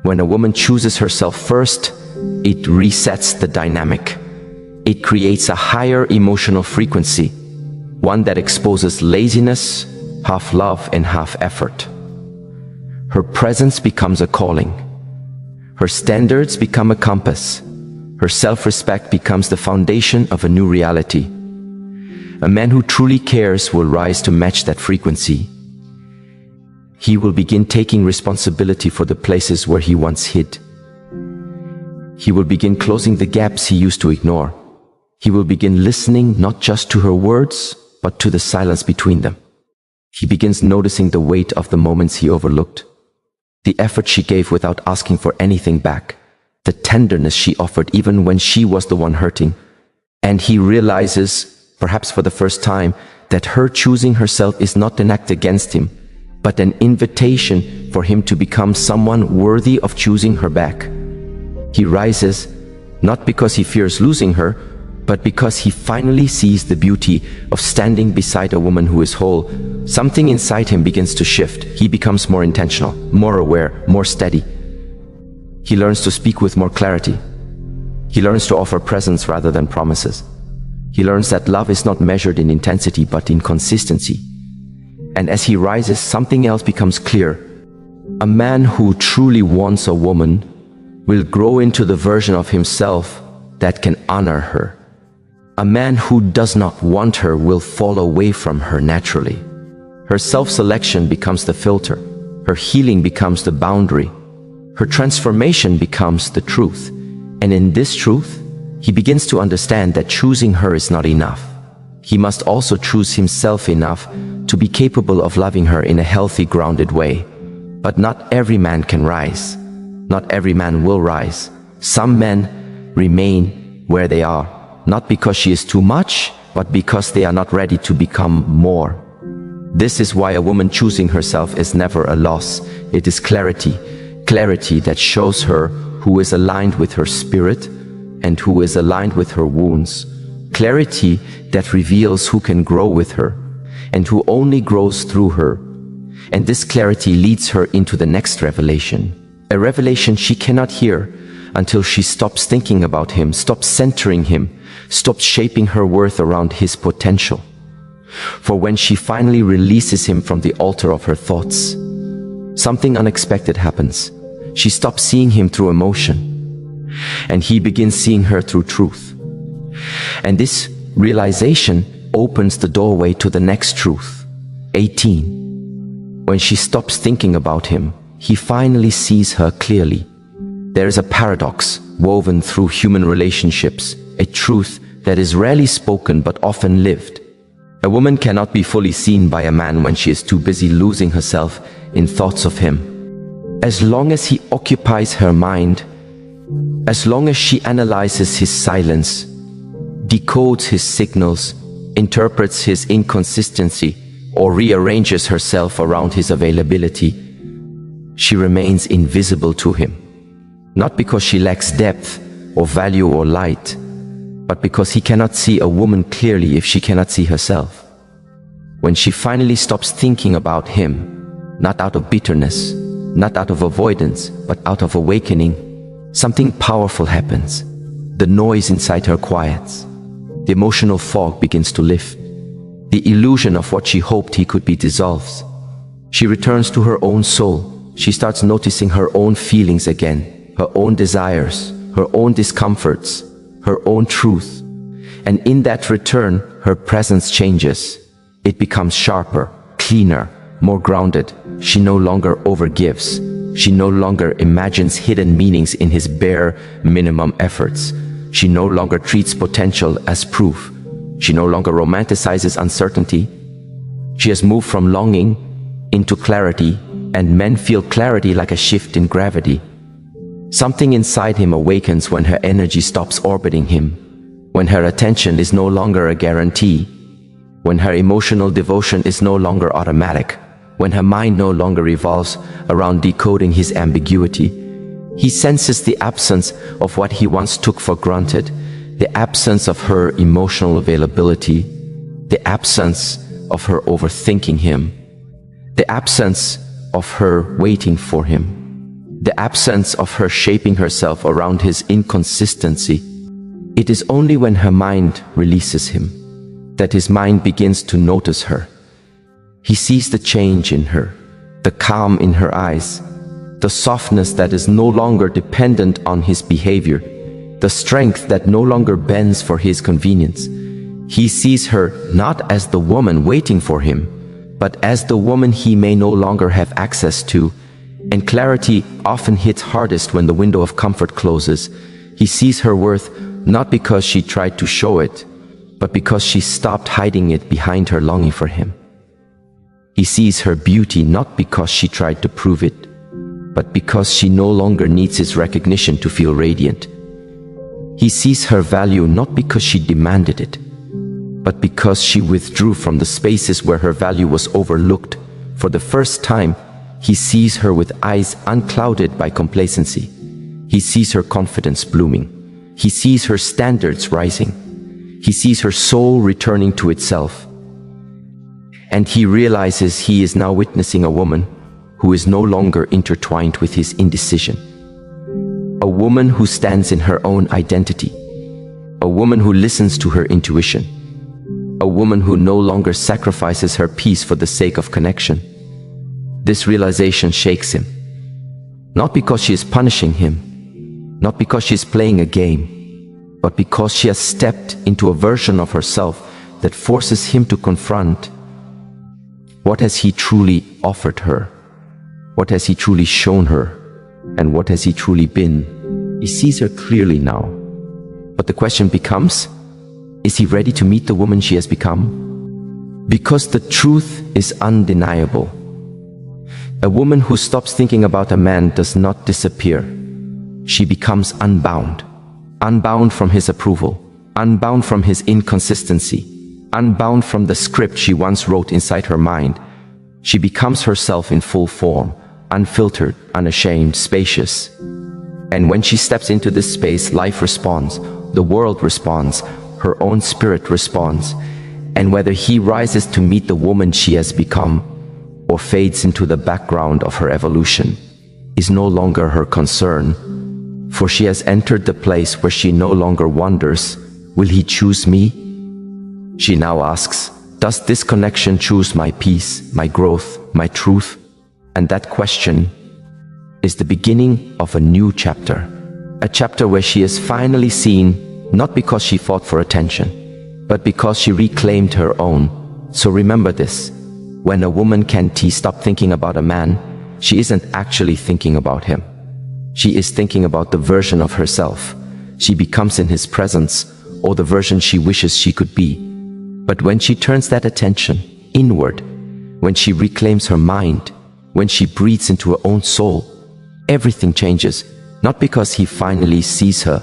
When a woman chooses herself first, it resets the dynamic. It creates a higher emotional frequency, one that exposes laziness, half love and half effort. Her presence becomes a calling. Her standards become a compass. Her self-respect becomes the foundation of a new reality. A man who truly cares will rise to match that frequency. He will begin taking responsibility for the places where he once hid. He will begin closing the gaps he used to ignore. He will begin listening not just to her words, but to the silence between them. He begins noticing the weight of the moments he overlooked, the effort she gave without asking for anything back, the tenderness she offered even when she was the one hurting. And he realizes, perhaps for the first time, that her choosing herself is not an act against him, but an invitation for him to become someone worthy of choosing her back. He rises, not because he fears losing her, but because he finally sees the beauty of standing beside a woman who is whole. Something inside him begins to shift. He becomes more intentional, more aware, more steady. He learns to speak with more clarity. He learns to offer presence rather than promises. He learns that love is not measured in intensity but in consistency. And as he rises, something else becomes clear. A man who truly wants a woman will grow into the version of himself that can honor her. A man who does not want her will fall away from her naturally. Her self-selection becomes the filter. Her healing becomes the boundary. Her transformation becomes the truth. And in this truth, he begins to understand that choosing her is not enough. He must also choose himself enough to be capable of loving her in a healthy, grounded way. But not every man can rise. Not every man will rise. Some men remain where they are, not because she is too much, but because they are not ready to become more. This is why a woman choosing herself is never a loss. It is clarity. Clarity that shows her who is aligned with her spirit and who is aligned with her wounds. Clarity that reveals who can grow with her and who only grows through her. And this clarity leads her into the next revelation. A revelation she cannot hear until she stops thinking about him, stops centering him, stops shaping her worth around his potential. For when she finally releases him from the altar of her thoughts, something unexpected happens. She stops seeing him through emotion, and he begins seeing her through truth. And this realization opens the doorway to the next truth. 18. When she stops thinking about him, he finally sees her clearly. There is a paradox woven through human relationships, a truth that is rarely spoken but often lived. A woman cannot be fully seen by a man when she is too busy losing herself in thoughts of him. As long as he occupies her mind, as long as she analyzes his silence, decodes his signals, interprets his inconsistency, or rearranges herself around his availability, she remains invisible to him. Not because she lacks depth or value or light, but because he cannot see a woman clearly if she cannot see herself. When she finally stops thinking about him, not out of bitterness, not out of avoidance, but out of awakening, something powerful happens. The noise inside her quiets. The emotional fog begins to lift. The illusion of what she hoped he could be dissolves. She returns to her own soul. She starts noticing her own feelings again, her own desires, her own discomforts, her own truth. And in that return, her presence changes. It becomes sharper, cleaner, more grounded. She no longer overgives. She no longer imagines hidden meanings in his bare minimum efforts. She no longer treats potential as proof. She no longer romanticizes uncertainty. She has moved from longing into clarity, and men feel clarity like a shift in gravity. Something inside him awakens when her energy stops orbiting him, when her attention is no longer a guarantee, when her emotional devotion is no longer automatic, when her mind no longer revolves around decoding his ambiguity. He senses the absence of what he once took for granted, the absence of her emotional availability, the absence of her overthinking him, the absence of her waiting for him, the absence of her shaping herself around his inconsistency. It is only when her mind releases him that his mind begins to notice her. He sees the change in her, the calm in her eyes, the softness that is no longer dependent on his behavior, the strength that no longer bends for his convenience. He sees her not as the woman waiting for him, but as the woman he may no longer have access to. And clarity often hits hardest when the window of comfort closes. He sees her worth not because she tried to show it, but because she stopped hiding it behind her longing for him. He sees her beauty not because she tried to prove it, but because she no longer needs his recognition to feel radiant. He sees her value not because she demanded it, but because she withdrew from the spaces where her value was overlooked. For the first time, he sees her with eyes unclouded by complacency. He sees her confidence blooming. He sees her standards rising. He sees her soul returning to itself. And he realizes he is now witnessing a woman who is no longer intertwined with his indecision. A woman who stands in her own identity. A woman who listens to her intuition. A woman who no longer sacrifices her peace for the sake of connection. This realization shakes him. Not because she is punishing him, not because she is playing a game, but because she has stepped into a version of herself that forces him to confront what has he truly offered her, what has he truly shown her, and what has he truly been. He sees her clearly now. But the question becomes, is he ready to meet the woman she has become? Because the truth is undeniable. A woman who stops thinking about a man does not disappear. She becomes unbound. Unbound from his approval. Unbound from his inconsistency. Unbound from the script she once wrote inside her mind. She becomes herself in full form, unfiltered, unashamed, spacious. And when she steps into this space, life responds, the world responds, her own spirit responds. And whether he rises to meet the woman she has become, or fades into the background of her evolution, is no longer her concern, for she has entered the place where she no longer wonders, will he choose me? She now asks, does this connection choose my peace, my growth, my truth? And that question is the beginning of a new chapter. A chapter where she is finally seen, not because she fought for attention, but because she reclaimed her own. So remember this. When a woman can't stop thinking about a man, she isn't actually thinking about him. She is thinking about the version of herself she becomes in his presence, or the version she wishes she could be. But when she turns that attention inward, when she reclaims her mind, when she breathes into her own soul, everything changes, not because he finally sees her,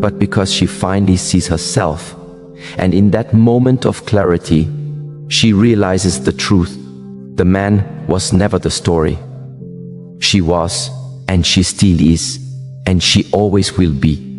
but because she finally sees herself. And in that moment of clarity, she realizes the truth. The man was never the story. She was, and she still is, and she always will be.